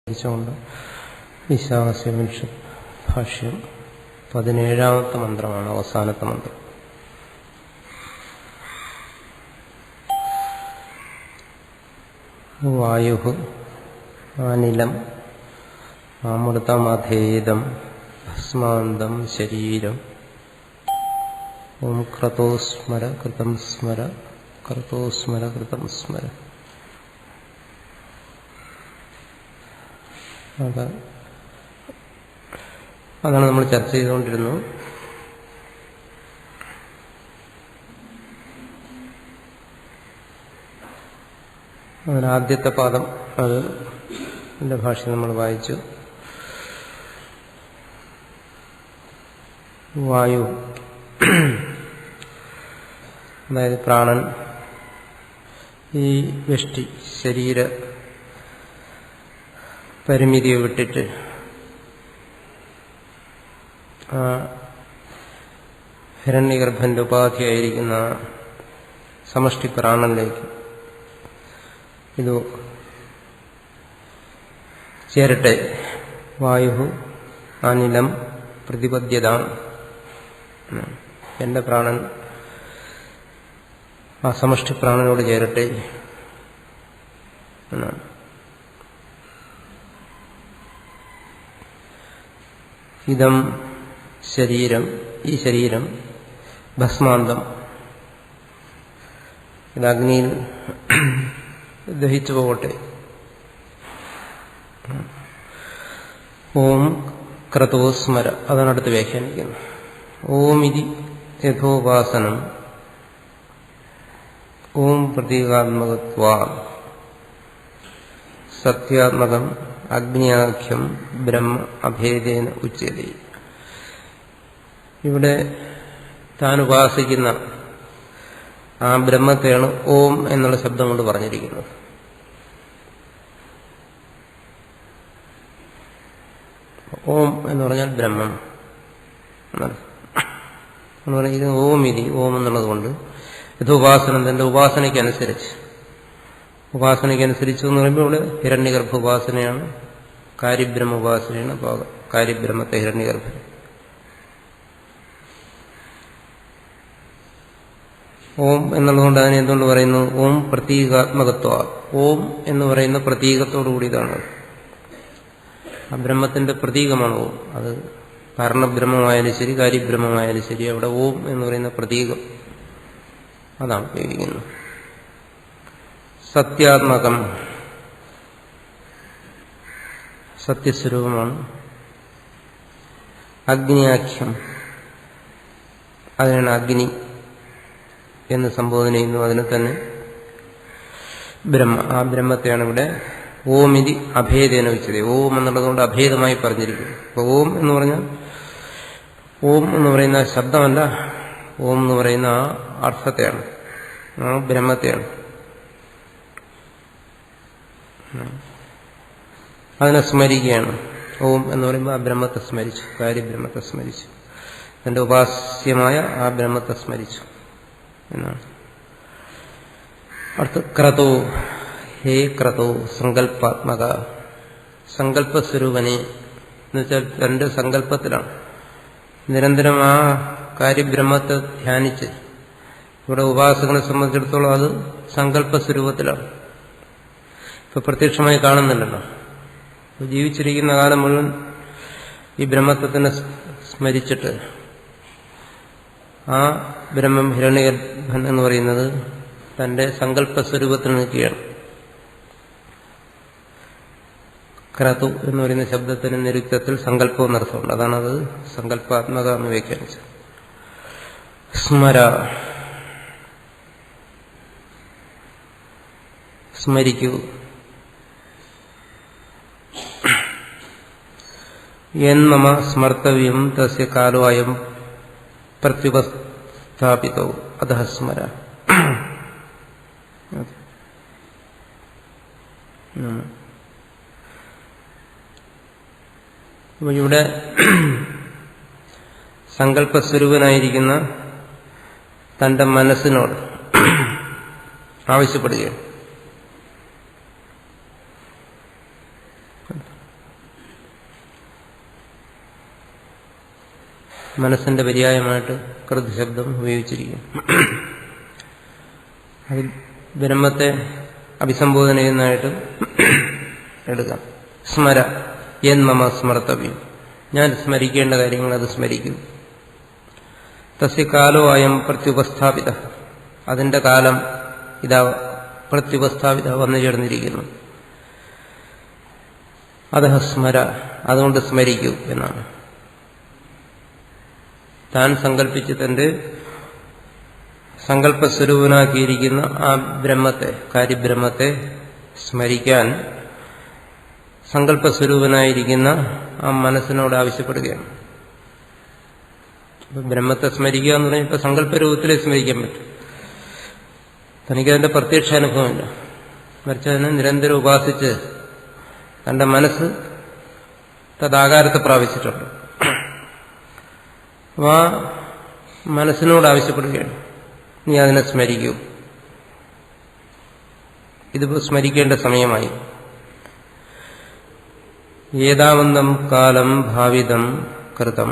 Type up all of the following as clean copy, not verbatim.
ുകൊണ്ട് ഈശാവാസ്യോപനിഷത്ത് ഭാഷ്യം 17ാമത്തെ മന്ത്രമാണ്, അവസാനത്തെ മന്ത്രം. വായു അനിലം അമൃതമധേദം ഭസ്മാന്തം ശരീരം ഓം ക്രതോസ്മര കൃതം സ്മര ക്രതോസ്മര കൃതം സ്മര. അതാണ് നമ്മൾ ചർച്ച ചെയ്തുകൊണ്ടിരുന്നത്. അതിന് ആദ്യത്തെ പാദം അതിന്റെ ഭാഷ നമ്മൾ വായിച്ചു. വായു, അതായത് പ്രാണൻ, ഈ വ്യഷ്ടി ശരീര പരിമിതിയെ വിട്ടിട്ട് ഹിരണ്യഗർഭന്റെ ഉപാധിയായിരിക്കുന്ന സമഷ്ടി പ്രാണനിലേക്ക് ഇത് ചേരട്ടെ. വായു അനിലം പ്രതിപദ്യതാം, എന്റെ പ്രാണൻ ആ സമഷ്ടി പ്രാണനോട് ചേരട്ടെ എന്നാണ്. ഇതം ശരീരം, ഈ ശരീരം ഭസ്മാന്തം, ഇത് അഗ്നിയിൽ ദഹിച്ചു പോകട്ടെ. ഓം ക്രതോസ്മര, അതാണ് അടുത്ത് വ്യാഖ്യാനിക്കുന്നത്. ഓം ഇതി യഥോപാസനം ഓം പ്രതീകാത്മകത്വാ സത്യാത്മകം അഗ്നിയാഖ്യം ബ്രഹ്മ അഭേദേന ഉച്യതേ. ഇവിടെ താൻ ഉപാസിക്കുന്ന ആ ബ്രഹ്മത്തെയാണ് ഓം എന്നുള്ള ശബ്ദം കൊണ്ട് പറഞ്ഞിരിക്കുന്നത്. ഓം എന്ന് പറഞ്ഞാൽ ബ്രഹ്മം എന്ന് പറഞ്ഞാൽ ഓം ഇതി, ഓം എന്നുള്ളത് കൊണ്ട് ഇത് ഉപാസനം, തന്റെ ഉപാസനയ്ക്കനുസരിച്ച് എന്ന് പറയുമ്പോൾ ഇവിടെ ഹിരണ്യഗർഭ ഉപാസനയാണ്, കാര്യബ്രഹ്മ ഉപാസനയാണ്. കാര്യബ്രഹ്മത്തെ ഹിരണ്യഗർഭൻ. ഓം എന്നുള്ളതുകൊണ്ട് അതിനെ എന്തുകൊണ്ട് പറയുന്നു? ഓം പ്രതീകാത്മകത്വ. ഓം എന്ന് പറയുന്ന പ്രതീകത്തോടു കൂടിയതാണ്. ആ ബ്രഹ്മത്തിന്റെ പ്രതീകമാണ് ഓം. അത് കാരണബ്രഹ്മമായാലും ശരി, കാര്യബ്രഹ്മമായാലും ശരി, അവിടെ ഓം എന്ന് പറയുന്ന പ്രതീകം അതാണ് ഉപയോഗിക്കുന്നത്. സത്യാത്മകം, സത്യസ്വരൂപമാണ്. അഗ്നിയാഖ്യം, അതിനാണ് അഗ്നി എന്ന് സംബോധന ചെയ്യുന്നു. അതിനെ തന്നെ ബ്രഹ്മ, ആ ബ്രഹ്മത്തെയാണ് ഇവിടെ ഓം ഇതി അഭേദേന വെച്ചത്. ഓം എന്നുള്ളതുകൊണ്ട് അഭേദമായി പറഞ്ഞിരിക്കുന്നു. അപ്പൊ ഓം എന്ന് പറഞ്ഞാൽ ഓം എന്ന് പറയുന്ന ശബ്ദമല്ല, ഓം എന്ന് പറയുന്ന ആ അർത്ഥത്തെയാണ്, ആ ബ്രഹ്മത്തെയാണ്. അതിനെ സ്മരിക്കുകയാണ്. ഓം എന്ന് പറയുമ്പോൾ ആ ബ്രഹ്മത്തെ സ്മരിച്ചു, കാര്യബ്രഹ്മത്തെ സ്മരിച്ചു, തന്റെ ഉപാസ്യമായ ആ ബ്രഹ്മത്തെ സ്മരിച്ചു എന്നാണ്. അടുത്ത് ക്രതോ, ഹേ ക്രതോ സങ്കല്പാത്മക, സങ്കല്പസ്വരൂപനെ എന്ന് വെച്ചാൽ തന്റെ സങ്കല്പത്തിലാണ് നിരന്തരം ആ കാര്യബ്രഹ്മത്തെ ധ്യാനിച്ച്. ഇവിടെ ഉപാസകനെ സംബന്ധിച്ചിടത്തോളം അത് സങ്കല്പസ്വരൂപത്തിലാണ്, ഇപ്പൊ പ്രത്യക്ഷമായി കാണുന്നില്ലല്ലോ. ജീവിച്ചിരിക്കുന്ന കാലം മുഴുവൻ ഈ ബ്രഹ്മത്തെ തന്നെ സ്മരിച്ചിട്ട് ആ ബ്രഹ്മം ഹിരണ്യഗർഭൻ എന്ന് പറയുന്നത് തന്റെ സങ്കല്പസ്വരൂപത്തിൽ നിൽക്കുകയാണ്. ക്രതു എന്ന് പറയുന്ന ശബ്ദത്തിന് നിരുക്തത്തിൽ സങ്കല്പം എന്നർത്ഥമുണ്ട്. അതാണത് സങ്കല്പാത്മക എന്ന് വ്യാഖ്യാനിച്ചത്. സ്മര, സ്മരിക്കൂ. യന്മമ സ്മർത്തവ്യം തസ്യ കാലോ അയം പ്രത്യുപസ്ഥാപിതോ അധഃ സ്മര. ഇവിടെ സങ്കല്പസ്വരൂപനായിരിക്കുന്ന തന്റെ മനസ്സിനോട് ആവശ്യപ്പെടുകയാണ്. മനസ്സിന്റെ പര്യായമായിട്ട് കൃത് ശബ്ദം ഉപയോഗിച്ചിരിക്കും. അത് ബ്രഹ്മത്തെ അഭിസംബോധന ചെയ്യുന്നതായിട്ട് എടുക്കാം. സ്മര യന്മമ സ്മർത്തവ്യം, ഞാൻ സ്മരിക്കേണ്ട കാര്യങ്ങൾ അത് സ്മരിക്കും. തസ്യ കാലോ അയം പ്രത്യുപസ്ഥാപിത, അതിന്റെ കാലം ഇതാ പ്രത്യുപസ്ഥാപിത വന്നു ചേർന്നിരിക്കുന്നു. അതഹ സ്മര, അതുകൊണ്ട് സ്മരിക്കൂ എന്നാണ്. താൻ സങ്കല്പിച്ച് തന്റെ സങ്കല്പസ്വരൂപനാക്കിയിരിക്കുന്ന ആ ബ്രഹ്മത്തെ, കാര്യബ്രഹ്മത്തെ സ്മരിക്കാൻ സങ്കല്പസ്വരൂപനായിരിക്കുന്ന ആ മനസ്സിനോട് ആവശ്യപ്പെടുകയാണ്. ബ്രഹ്മത്തെ സ്മരിക്കുക എന്ന് പറഞ്ഞാൽ ഇപ്പൊ സങ്കല്പരൂപത്തിലേ സ്മരിക്കാൻ പറ്റും. തനിക്കതിന്റെ പ്രത്യക്ഷ അനുഭവമില്ല, മറിച്ച് അതിനെ നിരന്തരം ഉപാസിച്ച് തന്റെ മനസ്സ് തദാകാരത്തെ പ്രാപിച്ചിട്ടുണ്ട്. അപ്പോൾ ആ മനസ്സിനോട് ആവശ്യപ്പെടുകയാണ്, നീ അതിനെ സ്മരിക്കൂ. ഇതിപ്പോ സ്മരിക്കേണ്ട സമയമായി. ഏതാവന്തം കാലം ഭാവിതം കൃതം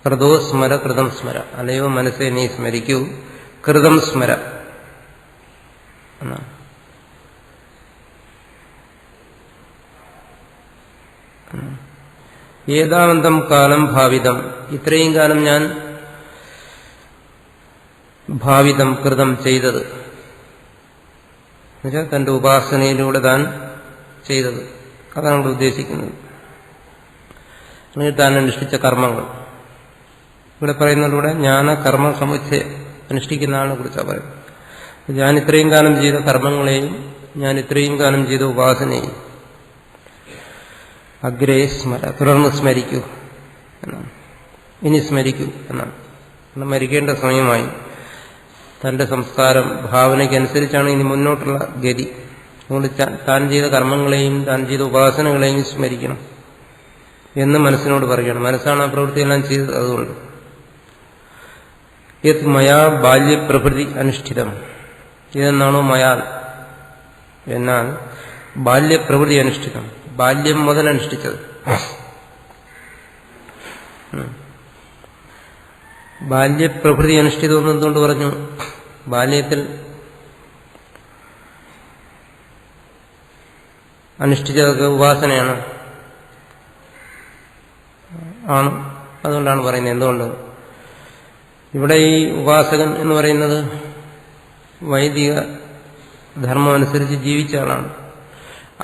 കൃതോ സ്മര കൃതം സ്മര, അല്ലയോ മനസ്സെ നീ സ്മരിക്കൂ, കൃതം സ്മര എന്നാണ്. ഏതാവന്തം കാലം ഭാവിതം, ഇത്രയും കാലം ഞാൻ ഭാവിതം കൃതം ചെയ്തത്, എന്നുവെച്ചാൽ തന്റെ ഉപാസനയിലൂടെ താൻ ചെയ്തത്, അതാണ് ഇവിടെ ഉദ്ദേശിക്കുന്നത്. താൻ അനുഷ്ഠിച്ച കർമ്മങ്ങൾ ഇവിടെ പറയുന്നതിലൂടെ ജ്ഞാന കർമ്മ സമുച്ചയം അനുഷ്ഠിക്കുന്ന ആളിനെ കുറിച്ചാണ് പറയുന്നത്. ഞാൻ ഇത്രയും കാലം ചെയ്ത കർമ്മങ്ങളെയും ഞാൻ ഇത്രയും കാലം ചെയ്ത ഉപാസനയും അഗ്രേ സ്മര, തുടർന്ന് സ്മരിക്കൂ എന്നാണ്. ഇനി സ്മരിക്കൂ എന്നാണ്. മരിക്കേണ്ട സമയമായി. തന്റെ സംസ്കാരം ഭാവനയ്ക്കനുസരിച്ചാണ് ഇനി മുന്നോട്ടുള്ള ഗതി. അതുകൊണ്ട് താൻ ചെയ്ത കർമ്മങ്ങളെയും താൻ ചെയ്ത ഉപാസനകളെയും സ്മരിക്കണം എന്ന് മനസ്സിനോട് പറയണം. മനസ്സാണ് ആ പ്രവൃത്തിയെല്ലാം ചെയ്തത്. അതുകൊണ്ട് യത് മയാ ബാല്യപ്രഭൃതി അനുഷ്ഠിതം, ഇതെന്നാണോ മയാൽ എന്നാൽ ബാല്യപ്രവൃത്തി അനുഷ്ഠിതം, ബാല്യം മുതൽ അനുഷ്ഠിച്ചത്. ബാല്യപ്രഭൃതി അനുഷ്ഠിതം എന്ന് എന്തുകൊണ്ട് പറഞ്ഞു? ബാല്യത്തിൽ അനുഷ്ഠിച്ചതൊക്കെ ഉപാസനയാണ് ആണ്. അതുകൊണ്ടാണ് പറയുന്നത്. എന്തുകൊണ്ട്? ഇവിടെ ഈ ഉപാസകൻ എന്ന് പറയുന്നത് വൈദിക ധർമ്മം അനുസരിച്ച് ജീവിച്ച ആളാണ്,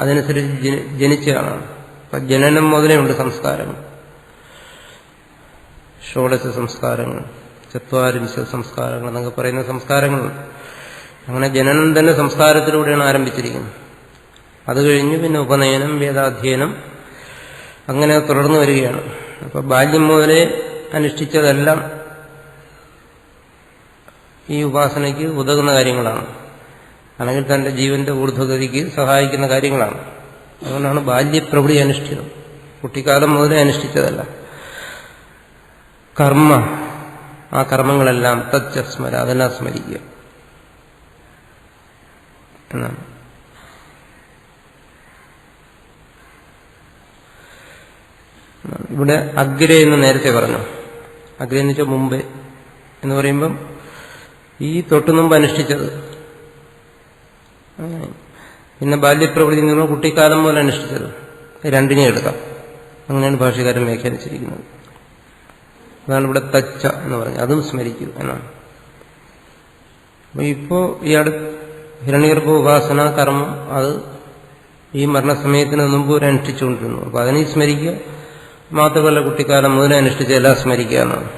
അതനുസരിച്ച് ജനിച്ച ആളാണ്. അപ്പൊ ജനനം മുതലേ ഉണ്ട് സംസ്കാരങ്ങൾ, ഷോഡശ സംസ്കാരങ്ങൾ, ചത്വാരിംശ സംസ്കാരങ്ങൾ എന്നൊക്കെ പറയുന്ന സംസ്കാരങ്ങളുണ്ട്. അങ്ങനെ ജനനം തന്നെ സംസ്കാരത്തിലൂടെയാണ് ആരംഭിച്ചിരിക്കുന്നത്. അത് കഴിഞ്ഞ് പിന്നെ ഉപനയനം, വേദാധ്യയനം, അങ്ങനെ തുടർന്നു വരികയാണ്. അപ്പൊ ബാല്യം മുതലേ അനുഷ്ഠിച്ചതെല്ലാം ഈ ഉപാസനയ്ക്ക് ഉതകുന്ന കാര്യങ്ങളാണ്, അല്ലെങ്കിൽ തന്റെ ജീവന്റെ ഊർധ്വഗതിക്ക് സഹായിക്കുന്ന കാര്യങ്ങളാണ്. അതുകൊണ്ടാണ് ബാല്യപ്രവൃത്തി അനുഷ്ഠിതം. കുട്ടിക്കാലം മുതലേ അനുഷ്ഠിച്ചതല്ല. കർമ്മ, ആ കർമ്മങ്ങളെല്ലാം തച്ച സ്മര, അതെല്ലാം സ്മരിക്കുക എന്നാണ്. ഇവിടെ അഗ്രേ എന്ന് നേരത്തെ പറഞ്ഞു. അഗ്രേ എന്ന് വെച്ചാൽ മുമ്പേ എന്ന് പറയുമ്പം ഈ തൊട്ടു മുമ്പ് അനുഷ്ഠിച്ചത്. പിന്നെ ബാല്യപ്രവൃത്തി എന്ന് പറഞ്ഞാൽ കുട്ടിക്കാലം പോലെ അനുഷ്ഠിച്ചത്. രണ്ടിനെ എടുക്കാം. അങ്ങനെയാണ് ഭാഷ്യകാരൻ വ്യാഖ്യാനിച്ചിരിക്കുന്നത്. അതാണ് ഇവിടെ തച്ച എന്ന് പറഞ്ഞത്. അതും സ്മരിക്കൂ എന്നാണ്. അപ്പൊ ഇപ്പോ ഇയാള് ഹിരണ്യഗർഭ ഉപാസന കർമ്മം അത് ഈ മരണസമയത്തിന് മുമ്പ് ഒരു അനുഷ്ഠിച്ചുകൊണ്ടിരുന്നു. അപ്പൊ അതിനെ സ്മരിക്കുക. മാത്രമല്ല കുട്ടിക്കാലം മുതലേ അനുഷ്ഠിച്ച എല്ലാം സ്മരിക്കുക എന്നാണ്.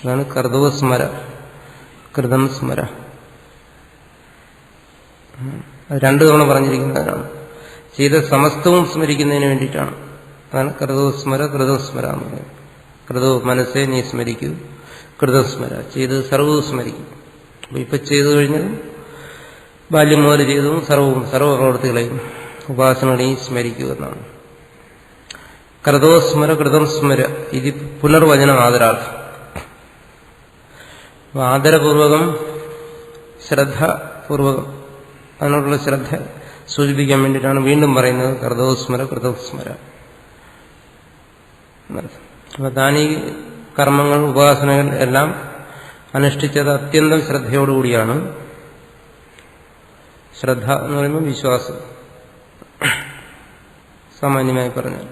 അതാണ് കർദവ സ്മര, കൃതം സ്മര. രണ്ടു തവണ പറഞ്ഞിരിക്കുന്നതാണ്. ചെയ്ത സമസ്തവും സ്മരിക്കുന്നതിന് വേണ്ടിയിട്ടാണ്. അതാണ് കൃതവ സ്മര, കൃതം സ്മര എന്ന് പറയുന്നത്. കൃതവ് മനസ്സേ നീ സ്മരിക്കൂ, കൃതം സ്മര ചെയ്തത് സർവവും സ്മരിക്കും. അപ്പൊ ഇപ്പൊ ചെയ്തു കഴിഞ്ഞതും ബാല്യം മുതൽ ചെയ്തതും സർവപ്രവൃത്തികളെയും ഉപാസനകളെയും സ്മരിക്കൂ എന്നാണ്. കൃതോ സ്മര കൃതം സ്മര ഇത് പുനർവചനം ആദരാർത്ഥം. ആദരപൂർവകം, ശ്രദ്ധാപൂർവകം, അതിനോടുള്ള ശ്രദ്ധ സൂചിപ്പിക്കാൻ വേണ്ടിയിട്ടാണ് വീണ്ടും പറയുന്നത് കൃതോ സ്മര കൃതം സ്മര. അപ്പോൾ താൻ ഈ കർമ്മങ്ങൾ ഉപാസനകൾ എല്ലാം അനുഷ്ഠിച്ചത് അത്യന്തം ശ്രദ്ധയോടുകൂടിയാണ്. ശ്രദ്ധ എന്ന് പറയുമ്പോൾ വിശ്വാസം, സാമാന്യമായി പറഞ്ഞാൽ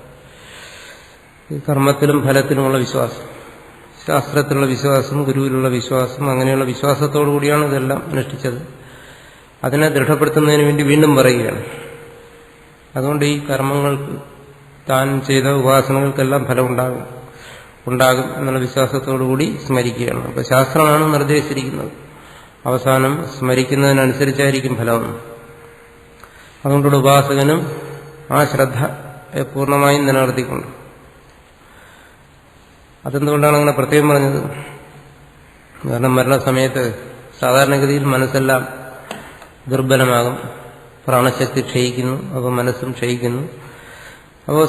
ഈ കർമ്മത്തിലും ഫലത്തിലുമുള്ള വിശ്വാസം, ശാസ്ത്രത്തിലുള്ള വിശ്വാസം, ഗുരുവിലുള്ള വിശ്വാസം, അങ്ങനെയുള്ള വിശ്വാസത്തോടു കൂടിയാണ് ഇതെല്ലാം അനുഷ്ഠിച്ചത്. അതിനെ ദൃഢപ്പെടുത്തുന്നതിന് വേണ്ടി വീണ്ടും പറയുകയാണ്. അതുകൊണ്ട് ഈ കർമ്മങ്ങൾക്ക്, താൻ ചെയ്ത ഉപാസനകൾക്കെല്ലാം ഫലം ഉണ്ടാകും എന്നുള്ള വിശ്വാസത്തോടുകൂടി സ്മരിക്കുകയാണ്. അപ്പോൾ ശാസ്ത്രമാണ് നിർദ്ദേശിച്ചിരിക്കുന്നത്. അവസാനം സ്മരിക്കുന്നതിനനുസരിച്ചായിരിക്കും ഫലം. അതുകൊണ്ടുള്ള ഉപാസകനും ആ ശ്രദ്ധ പൂർണ്ണമായും നിലനിർത്തിക്കൊണ്ട്. അതെന്തുകൊണ്ടാണ് അങ്ങനെ പ്രത്യേകം പറഞ്ഞത്? കാരണം മരണസമയത്ത് സാധാരണഗതിയിൽ മനസ്സെല്ലാം ദുർബലമാകും, പ്രാണശക്തി ക്ഷയിക്കുന്നു, അപ്പോൾ മനസ്സും ക്ഷയിക്കുന്നു. അപ്പോൾ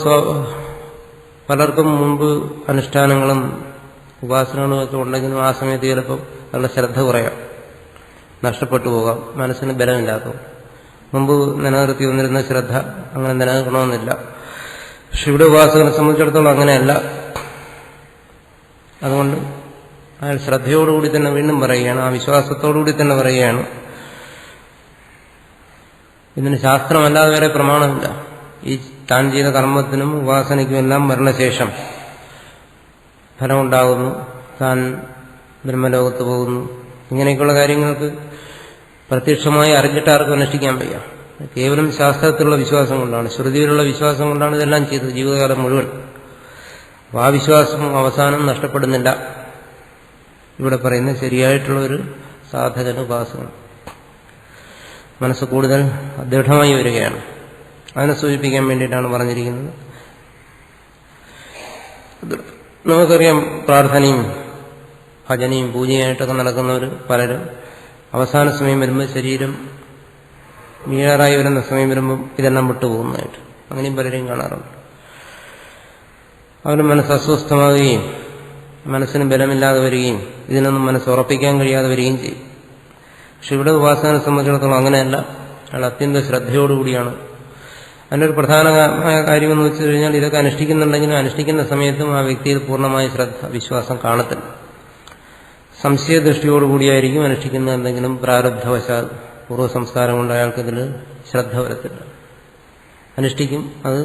പലർക്കും മുമ്പ് അനുഷ്ഠാനങ്ങളും ഉപാസനകളും ഒക്കെ ഉണ്ടെങ്കിലും ആ സമയത്ത് ചിലപ്പോൾ അവരുടെ ശ്രദ്ധ കുറയാം, നഷ്ടപ്പെട്ടു പോകാം, മനസ്സിന് ബലമില്ലാത്തത്. മുമ്പ് നിലനിർത്തി വന്നിരുന്ന ശ്രദ്ധ അങ്ങനെ നിലനിൽക്കണമെന്നില്ല. പക്ഷെ ഇവിടെ ഉപാസകനെ സംബന്ധിച്ചിടത്തോളം അങ്ങനെയല്ല. അതുകൊണ്ട് അയാൾ ശ്രദ്ധയോടുകൂടി തന്നെ വീണ്ടും പറയുകയാണ്, ആ വിശ്വാസത്തോടുകൂടി തന്നെ പറയുകയാണ്. ഇതിന് ശാസ്ത്രമല്ലാതെ വേറെ പ്രമാണമില്ല. ഈ താൻ ചെയ്ത കർമ്മത്തിനും ഉപാസനയ്ക്കും എല്ലാം മരണശേഷം ഫലമുണ്ടാകുന്നു, താൻ ബ്രഹ്മലോകത്ത് പോകുന്നു, ഇങ്ങനെയൊക്കെയുള്ള കാര്യങ്ങൾക്ക് പ്രത്യക്ഷമായി അറിഞ്ഞിട്ട് ആർക്കും അനുഷ്ഠിക്കാൻ വയ്യ. കേവലം ശാസ്ത്രത്തിലുള്ള വിശ്വാസം കൊണ്ടാണ്, ശ്രുതിയിലുള്ള വിശ്വാസം കൊണ്ടാണ് ഇതെല്ലാം ചെയ്തത് ജീവിതകാലം മുഴുവൻ. അപ്പോൾ ആ വിശ്വാസം അവസാനം നഷ്ടപ്പെടുന്നില്ല. ഇവിടെ പറയുന്ന ശരിയായിട്ടുള്ള ഒരു സാധകന് ഉപാസന മനസ്സ് കൂടുതൽ ദൃഢമായി വരികയാണ്. അതിനെ സൂചിപ്പിക്കാൻ വേണ്ടിയിട്ടാണ് പറഞ്ഞിരിക്കുന്നത്. നമുക്കറിയാം, പ്രാർത്ഥനയും ഭജനയും പൂജയായിട്ടൊക്കെ നടക്കുന്നവർ പലരും അവസാന സമയം വരുമ്പോൾ, ശരീരം വീഴാറായി വരുന്ന സമയം വരുമ്പം ഇതെല്ലാം വിട്ടുപോകുന്നതായിട്ട് അങ്ങനെയും പലരെയും കാണാറുണ്ട്. അവരുടെ മനസ്സ് അസ്വസ്ഥമാവുകയും മനസ്സിന് ബലമില്ലാതെ വരികയും ഇതിനൊന്നും മനസ്സ് ഉറപ്പിക്കാൻ കഴിയാതെ വരികയും ചെയ്യും. പക്ഷെ ഇവിടെ ഉപാസനയെ സംബന്ധിച്ചിടത്തോളം അങ്ങനെയല്ല. അയാൾ അത്യന്തം ശ്രദ്ധയോടുകൂടിയാണ്. അതിൻ്റെ ഒരു പ്രധാനമായ കാര്യമെന്ന് വെച്ച് കഴിഞ്ഞാൽ, ഇതൊക്കെ അനുഷ്ഠിക്കുന്നുണ്ടെങ്കിലും അനുഷ്ഠിക്കുന്ന സമയത്തും ആ വ്യക്തിയിൽ പൂർണ്ണമായ ശ്രദ്ധ, വിശ്വാസം കാണത്തില്ല. സംശയദൃഷ്ടിയോടുകൂടിയായിരിക്കും അനുഷ്ഠിക്കുന്ന. എന്തെങ്കിലും പ്രാരബ്ധവശാൽ പൂർവ്വ സംസ്കാരം കൊണ്ട് അയാൾക്കിതിൽ ശ്രദ്ധ വരത്തില്ല. അനുഷ്ഠിക്കും, അത്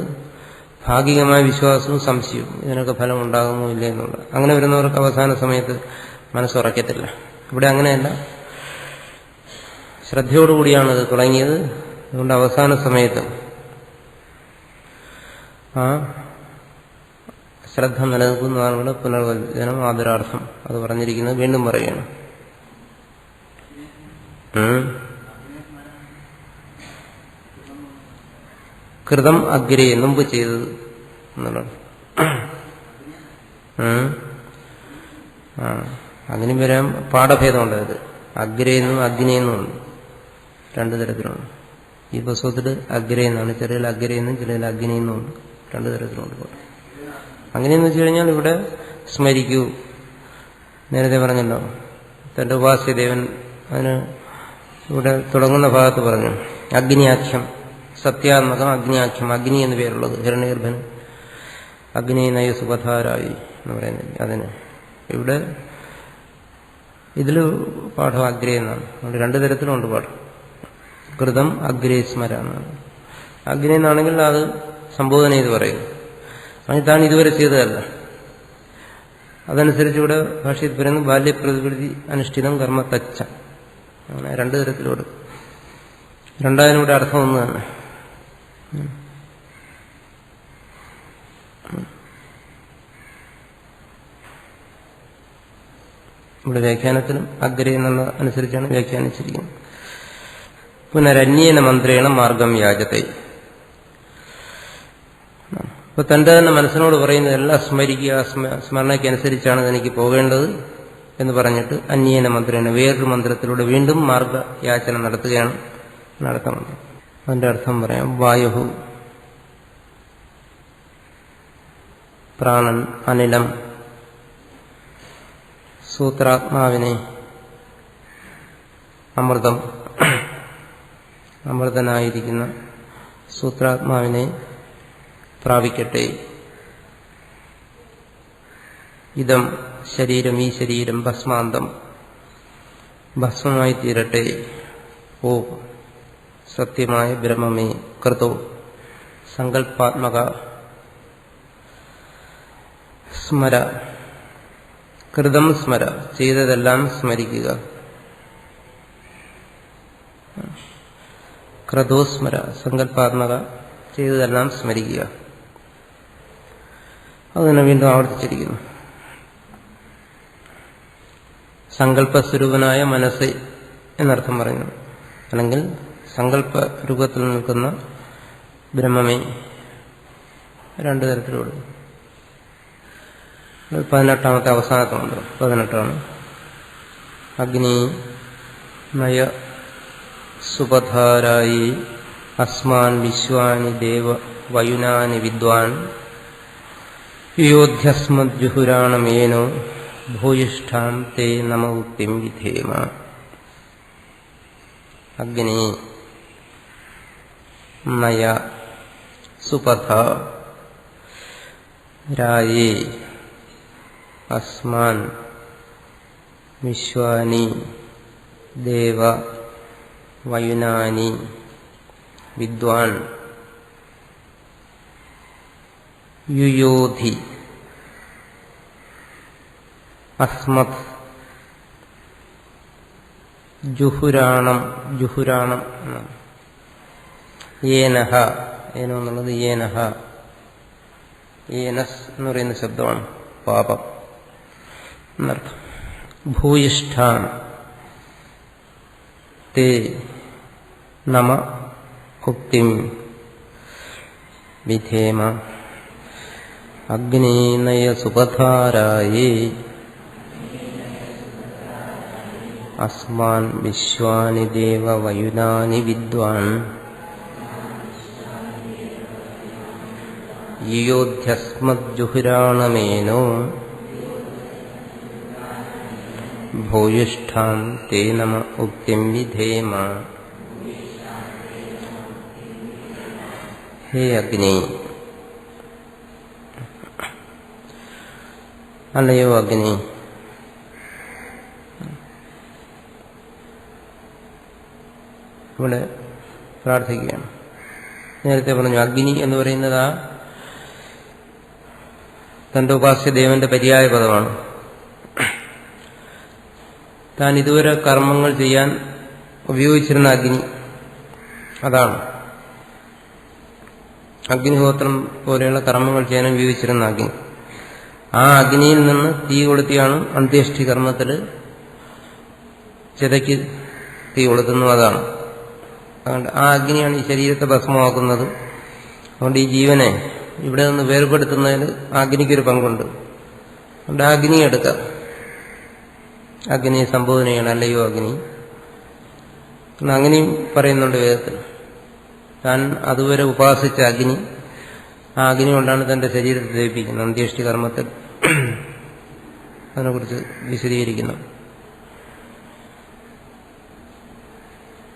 ഭാഗികമായ വിശ്വാസവും സംശയവും, ഇതിനൊക്കെ ഫലം ഉണ്ടാകുമോ ഇല്ല എന്നുള്ള. അങ്ങനെ വരുന്നവർക്ക് അവസാന സമയത്ത് മനസ്സുറക്കത്തില്ല. ഇവിടെ അങ്ങനെയല്ല, ശ്രദ്ധയോടുകൂടിയാണ് ഇത് തുടങ്ങിയത്. അതുകൊണ്ട് അവസാന സമയത്ത് ആ ശ്രദ്ധ നിലനിൽക്കുന്നതാണ് ഇവിടെ പുനർവചനം ആദരാർത്ഥം അത് പറഞ്ഞിരിക്കുന്നത്. വീണ്ടും പറയുകയാണ്, കൃതം അഗ്രേ, മുമ്പ് ചെയ്തത് എന്നുള്ളത്. അതിന് വരാൻ പാഠഭേദമുണ്ട്. അത് അഗ്രേന്നും അഗ്നിയെന്നുമുണ്ട്, രണ്ടു തരത്തിലുണ്ട്. ഈ പുസ്തകത്തിൽ അഗ്രേന്നാണ്, ചിലയിൽ അഗ്രേന്നും ചിലയിൽ അഗ്നിയെന്നുമുണ്ട്, രണ്ടു തരത്തിലുണ്ട്. അങ്ങനെയെന്ന് വെച്ച് കഴിഞ്ഞാൽ ഇവിടെ സ്മരിക്കൂ. നേരത്തെ പറഞ്ഞല്ലോ, തന്റെ ഉപാസ്യദേവൻ, അതിന് ഇവിടെ തുടങ്ങുന്ന ഭാഗത്ത് പറഞ്ഞു അഗ്നിയാഖ്യം, സത്യാത്മകം അഗ്നിയാഖ്യം, അഗ്നി എന്ന് പേരുള്ളത് ഹിരണ്യഗർഭൻ, അഗ്നി നയ സുപധാരായി എന്ന് പറയുന്നത്. അതിന് ഇവിടെ ഇതിൽ പാഠം അഗ്രേ എന്നാണ്. അതുകൊണ്ട് രണ്ടു തരത്തിലുണ്ട് പാഠം. കൃതം അഗ്രേ സ്മര എന്നാണ്. അഗ്നി എന്നാണെങ്കിൽ അത് സംബോധന ചെയ്ത് പറയും, അങ്ങനെ താൻ ഇതുവരെ ചെയ്തതല്ല. അതനുസരിച്ച് ഇവിടെ ഭാഷയിൽ പറയുന്നു ബാല്യപ്രതിപൃതി അനുഷ്ഠിതം കർമ്മ തച്ച. അങ്ങനെ രണ്ടു തരത്തിലൂടെ, രണ്ടായാലും ഇവിടെ അർത്ഥം ഒന്ന് തന്നെ. ഇവിടെ വ്യാഖ്യാനത്തിലും അഗ്രേ എന്നുള്ള അനുസരിച്ചാണ് വ്യാഖ്യാനിച്ചിരിക്കുന്നത്. പുനരന്യേന മന്ത്രേണ മാർഗം യാചത്തെ. അപ്പൊ തന്റെ തന്നെ മനസ്സിനോട് പറയുന്നത് എല്ലാം സ്മരിക്കുക, സ്മരണയ്ക്കനുസരിച്ചാണ് എനിക്ക് പോകേണ്ടത് എന്ന് പറഞ്ഞിട്ട് അന്യേന മന്ത്രേണ, വേറൊരു മന്ത്രത്തിലൂടെ വീണ്ടും മാർഗയാചന നടത്തുന്നുണ്ട്. അതിന്റെ അർത്ഥം പറയാം. വായുഹു, പ്രാണൻ, അനിലം, സൂത്രാത്മാവിനെ, അമൃതം, അമൃതനായിരിക്കുന്ന സൂത്രാത്മാവിനെ പ്രാപിക്കട്ടെ. ഇതം ശരീരം, ഈ ശരീരം ഭസ്മാന്തം, ഭസ്മമായി തീരട്ടെ. ഓ സത്യമായ ബ്രഹ്മമേ, കൃതോ സങ്കല്പാത്മക സ്മര, കൃതം സ്മര, ചെയ്തതെല്ലാം സ്മരിക്കുക. ക്രതോസ്മര, സങ്കല്പാത്മക, ചെയ്തതെല്ലാം സ്മരിക്കുക. അതിനെ വീണ്ടും ആവർത്തിച്ചിരിക്കുന്നു. സങ്കല്പസ്വരൂപനായ മനസ്സ് എന്നർത്ഥം പറയുന്നു. അല്ലെങ്കിൽ സങ്കല്പ രൂപത്തിൽ നിൽക്കുന്ന ബ്രഹ്മമേ. രണ്ടു തരത്തിലുള്ള 18ാമത്തെ അവസാനത്തെ മന്ത്രം 18ആണ്. അഗ്നി നയ സുപധാരായി അസ്മാൻ വിശ്വാനി ദേവ വയുനാനി വിദ്വാൻ യോധ്യസ്മജ്ജുഹുരാണമേനോ ഭൂയിഷ്ഠാം തേ നമ ഉക്തിം വിധേമ. അഗ്നി നയ സുപഥ രായേ അസ്മാൻ വിശ്വാനി ദേവ വയുനാനി വിദ്വാൻ യുയോധി അസ്മത് ജുഹുരാണം. ജുഹുരാണം ഏനഹ, ഏനോ എന്നുള്ളത് ഏനഹ, ഏനസ് എന്ന് പറയുന്ന ശബ്ദമാണ്, പാപം എന്നർത്ഥം. ഭൂയിഷ്ഠാം തേ നമ ഉക്തിം വിധേമ. അഗ്നേനയ സുപധാരായേ അസ്മാൻ വിശ്വാനി ദേവ വയുനാനി വിദ്വാൻ യോധ്യസ്മജ്ജുഹുരാണമേനോ ഭൂയിഷ്ഠാം തേ നമ ഉക്തിം വിധേമ. ഹേ അഗ്നി, അല്ലയോ അഗ്നി, ഇവിടെ പ്രാർത്ഥിക്കുകയാണ്. നേരത്തെ പറഞ്ഞു അഗ്നി എന്ന് പറയുന്നത് ആ തന്റെ ഉപാസ്യദേവന്റെ പര്യായ പദമാണ്. താൻ ഇതുവരെ കർമ്മങ്ങൾ ചെയ്യാൻ ഉപയോഗിച്ചിരുന്ന അഗ്നി അതാണ്. അഗ്നിഹോത്രം പോലെയുള്ള കർമ്മങ്ങൾ ചെയ്യാൻ ഉപയോഗിച്ചിരുന്ന അഗ്നി. ആ അഗ്നിയിൽ നിന്ന് തീ കൊളുത്തിയാണ് അന്ത്യേഷ്ടി കർമ്മത്തിൽ ചിതയ്ക്ക് തീ കൊളുത്തുന്നു. അതാണ്. അതുകൊണ്ട് ആ അഗ്നിയാണ് ഈ ശരീരത്തെ ഭസ്മമാക്കുന്നത്. അതുകൊണ്ട് ഈ ജീവനെ ഇവിടെ നിന്ന് വേർപെടുത്തുന്നതിൽ അഗ്നിക്കൊരു പങ്കുണ്ട്. അതുകൊണ്ട് ആ അഗ്നി എടുക്കാം. അഗ്നിയെ സംബോധനയാണ്, അല്ലയോ അഗ്നി. അങ്ങനെയും പറയുന്നുണ്ട് വേദത്തിൽ. താൻ അതുവരെ ഉപാസിച്ച അഗ്നി, ആ അഗ്നി കൊണ്ടാണ് തന്റെ ശരീരത്തെ ദഹിപ്പിക്കുന്നത്. അന്ത്യേഷ്ടി കർമ്മത്തിൽ അതിനെക്കുറിച്ച് വിശദീകരിക്കുന്നു.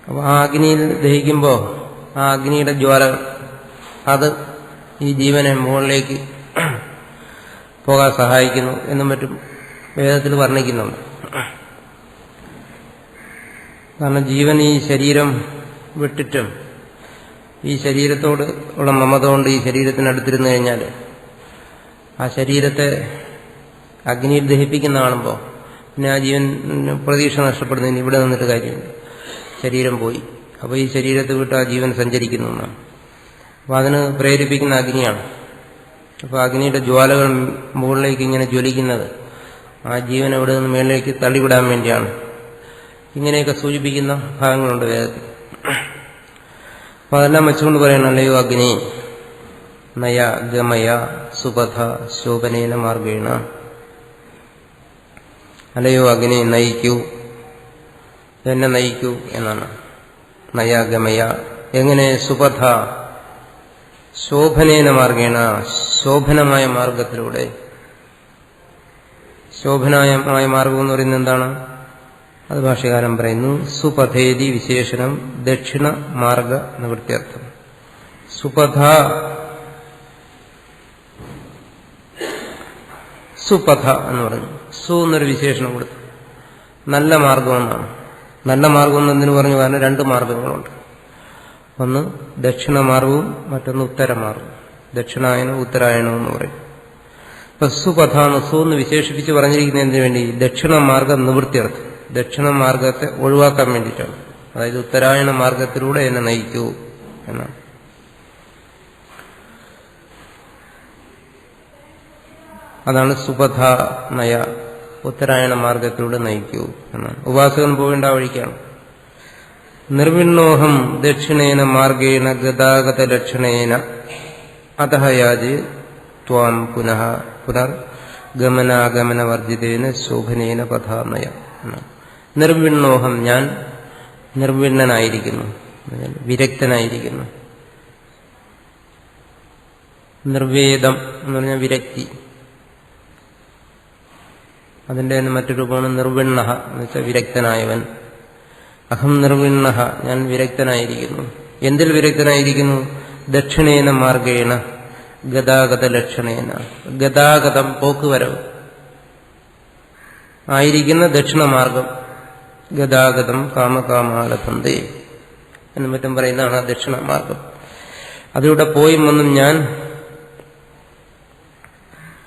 അപ്പോൾ ആ അഗ്നിയിൽ ദഹിക്കുമ്പോൾ ആ അഗ്നിയുടെ ജ്വാല അത് ഈ ജീവനെ മുകളിലേക്ക് പോകാൻ സഹായിക്കുന്നു എന്നും മറ്റും വേദത്തിൽ വർണ്ണിക്കുന്നുണ്ട്. കാരണം ജീവൻ ഈ ശരീരം വിട്ടിട്ടും ഈ ശരീരത്തോട് ഉള്ള മമത കൊണ്ട് ഈ ശരീരത്തിനടുത്തിരുന്നു കഴിഞ്ഞാൽ ആ ശരീരത്തെ അഗ്നിയിൽ ദഹിപ്പിക്കുന്ന കാണുമ്പോൾ പിന്നെ ആ ജീവൻ പ്രതീക്ഷ നഷ്ടപ്പെടുന്നതിന് ഇവിടെ നിന്നിട്ട് കാര്യമുണ്ട്. ശരീരം പോയി. അപ്പോൾ ഈ ശരീരത്തെ വിട്ട് ആ ജീവൻ സഞ്ചരിക്കുന്നു എന്നാണ്. അപ്പോൾ അതിന് പ്രേരിപ്പിക്കുന്ന അഗ്നിയാണ്. അപ്പോൾ അഗ്നിയുടെ ജ്വാലകൾ മുകളിലേക്ക് ഇങ്ങനെ ജ്വലിക്കുന്നത് ആ ജീവൻ അവിടെ നിന്ന് മേളിലേക്ക് തള്ളിവിടാൻ വേണ്ടിയാണ്. ഇങ്ങനെയൊക്കെ സൂചിപ്പിക്കുന്ന ഭാഗങ്ങളുണ്ട് വേദത്തിൽ. അപ്പം അതെല്ലാം വെച്ചുകൊണ്ട് പറയണം, അല്ലയോ അഗ്നി നയ ഗമയ സുപഥ ശോഭനേന മാർഗേണ. അല്ലയോ അഗ്നി നയിക്കൂ, എന്നെ നയിക്കൂ എന്നാണ്. നയ ഗമയ, എങ്ങനെ? സുപഥ ശോഭനേന മാർഗേണ, ശോഭനമായ മാർഗത്തിലൂടെ. ശോഭനമായ മാർഗം എന്ന് പറയുന്നത് എന്താണ്? അത് ഭാഷ്യകാരൻ പറയുന്നു, സുപഥേതി വിശേഷണം ദക്ഷിണ മാർഗ നിവൃത്തിയർത്ഥം. സുപഥ സുപഥ എന്ന് പറഞ്ഞു. സു എന്നൊരു വിശേഷണം കൊടുത്തു. നല്ല മാർഗമെന്നാണ്. നല്ല മാർഗം എന്നതിന് പറഞ്ഞു. കാരണം രണ്ട് മാർഗങ്ങളുണ്ട്. ഒന്ന് ദക്ഷിണമാർഗവും മറ്റൊന്ന് ഉത്തരമാർഗവും. ദക്ഷിണായനം ഉത്തരായണം എന്ന് പറയും. അപ്പൊ സുപഥ എന്ന് സു എന്ന് വിശേഷിപ്പിച്ച് പറഞ്ഞിരിക്കുന്നതിന് വേണ്ടി ദക്ഷിണമാർഗം നിവൃത്തിയർത്ഥം, ദക്ഷിണമാർഗത്തെ ഒഴിവാക്കാൻ വേണ്ടിയിട്ടാണ്. അതായത് ഉത്തരായണ മാർഗത്തിലൂടെ എന്നെ നയിക്കൂ എന്നാണ്. അതാണ് സുപഥ നയ, ഉത്തരായണ മാർഗത്തിലൂടെ നയിക്കൂ എന്നാണ്. ഉപാസകൻ പോകേണ്ട വഴിക്കാണ്. നിർവിണ്ണോഹം ദക്ഷിണേന മാർഗേണ ഗതാഗത ലക്ഷണേന അതഃ യാജേ ത്വാം പുനഃ പുനർ ഗമനാഗമനവർജിതേന ശോഭനേന പഥാനയ. നിർവിണ്ണോഹം, ഞാൻ നിർവിണ്ണനായിരിക്കുന്നു, വിരക്തനായിരിക്കുന്നു. നിർവേദം എന്ന് പറഞ്ഞാൽ വിരക്തി. അതിന്റെ തന്നെ മറ്റൊരു രൂപമാണ് നിർവിണ്ണ എന്ന് വെച്ചാൽ വിരക്തനായവൻ. അഹം നിർവിണ്ണ, ഞാൻ വിരക്തനായിരിക്കുന്നു. എന്തിൽ വിരക്തനായിരിക്കുന്നു? ദക്ഷിണേന മാർഗേണ ഗതാഗത ലക്ഷണേന, ഗതാഗതം പോക്കുവരവ് ആയിരിക്കുന്ന ദക്ഷിണമാർഗം. ഗതാഗതം കാമകാമാലഭന്തേ എന്നും മറ്റും പറയുന്നതാണ് ആ ദക്ഷിണമാർഗം. അതിലൂടെ പോയും വന്നും ഞാൻ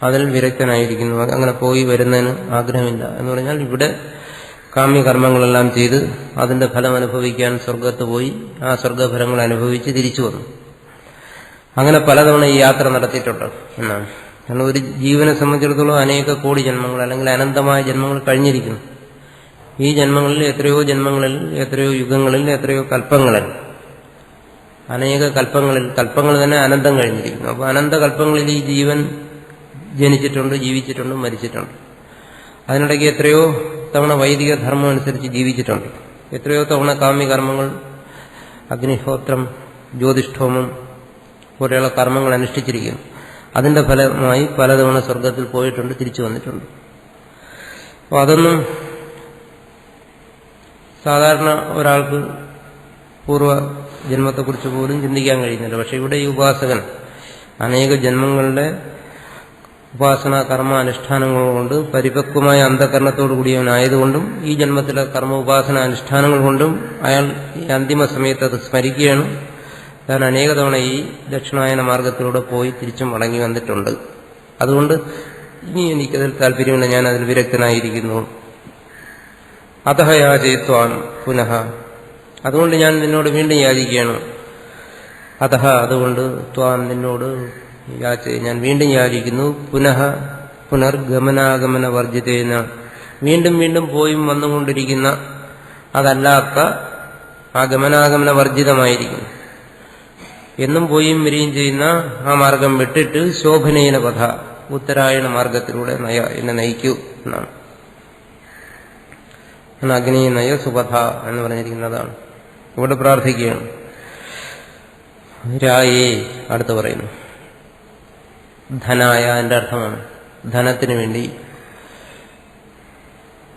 അതിൽ വിരക്തനായിരിക്കുന്നു. അങ്ങനെ പോയി വരുന്നതിന് ആഗ്രഹമില്ല എന്ന് പറഞ്ഞാൽ ഇവിടെ കാമ്യകർമ്മങ്ങളെല്ലാം ചെയ്ത് അതിന്റെ ഫലം അനുഭവിക്കാൻ സ്വർഗത്ത് പോയി ആ സ്വർഗഫലങ്ങൾ അനുഭവിച്ച് തിരിച്ചു വന്നു. അങ്ങനെ പലതവണ ഈ യാത്ര നടത്തിയിട്ടുണ്ട് എന്നാണ്. കാരണം ഒരു ജീവനെ സംബന്ധിച്ചിടത്തോളം അനേക കോടി ജന്മങ്ങൾ അല്ലെങ്കിൽ അനന്തമായ ജന്മങ്ങൾ കഴിഞ്ഞിരിക്കുന്നു. ഈ ജന്മങ്ങളിൽ എത്രയോ ജന്മങ്ങളിൽ, എത്രയോ യുഗങ്ങളിൽ, എത്രയോ കൽപ്പങ്ങളിൽ, അനേക കൽപ്പങ്ങളിൽ, കൽപ്പങ്ങൾ തന്നെ അനന്തം കഴിഞ്ഞിരിക്കുന്നു. അപ്പോൾ അനന്ത കൽപ്പങ്ങളിൽ ഈ ജീവൻ ജനിച്ചിട്ടുണ്ട്, ജീവിച്ചിട്ടുണ്ട്, മരിച്ചിട്ടുണ്ട്. അതിനിടയ്ക്ക് എത്രയോ തവണ വൈദിക ധർമ്മം അനുസരിച്ച് ജീവിച്ചിട്ടുണ്ട്. എത്രയോ തവണ കാമ്യകർമ്മങ്ങൾ, അഗ്നിഹോത്രം, ജ്യോതിഷ്ഠോമം പോലെയുള്ള കർമ്മങ്ങൾ അനുഷ്ഠിച്ചിരിക്കുന്നു. അതിന്റെ ഫലമായി പലതവണ സ്വർഗത്തിൽ പോയിട്ടുണ്ട്, തിരിച്ചു വന്നിട്ടുണ്ട്. അപ്പോൾ അതൊന്നും സാധാരണ ഒരാൾക്ക് പൂർവ്വ ജന്മത്തെക്കുറിച്ച് പോലും ചിന്തിക്കാൻ കഴിയുന്നില്ല. പക്ഷെ ഇവിടെ ഈ ഉപാസകൻ അനേക ജന്മങ്ങളുടെ ഉപാസന കർമ്മ അനുഷ്ഠാനങ്ങൾ കൊണ്ട് പരിപക്വമായ അന്ധകരണത്തോടു കൂടിയവനായതുകൊണ്ടും ഈ ജന്മത്തിലെ കർമ്മ ഉപാസന അനുഷ്ഠാനങ്ങൾ കൊണ്ടും അയാൾ ഈ അന്തിമ സമയത്ത് അത് സ്മരിക്കുകയാണ്. താൻ അനേക തവണ ഈ ദക്ഷിണായന മാർഗത്തിലൂടെ പോയി തിരിച്ചും മടങ്ങി വന്നിട്ടുണ്ട്. അതുകൊണ്ട് ഇനി എനിക്കതിൽ താല്പര്യമില്ല, ഞാൻ അതിൽ വിരക്തനായിരിക്കുന്നു. അതഃ യാചയിത്വാൻ പുനഃ, അതുകൊണ്ട് ഞാൻ നിന്നോട് വീണ്ടും യാചിക്കുകയാണ്. അതഃ, അതുകൊണ്ട് ത്വാൻ നിന്നോട് ഞാൻ വീണ്ടും യാചിക്കുന്നു. പുനഃ പുനർഗമനാഗമന വർജിതേന, വീണ്ടും വീണ്ടും പോയും വന്നുകൊണ്ടിരിക്കുന്ന അതല്ലാത്ത ആ ഗമനാഗമന വർജിതമായിരിക്കുന്നു. എന്നും പോയും വരികയും ചെയ്യുന്ന ആ മാർഗം വിട്ടിട്ട് ശോഭനേന പഥ, ഉത്തരായണ മാർഗത്തിലൂടെ എന്നെ നയിക്കൂ എന്നാണ്. അഗ്നി നയ സുപഥ എന്ന് പറഞ്ഞിരിക്കുന്നതാണ്. ഇവിടെ പ്രാർത്ഥിക്കുകയാണ്. രായേ അടുത്ത് പറയുന്നു. ധനായ എന്റെ അർത്ഥമാണ് ധനത്തിന് വേണ്ടി.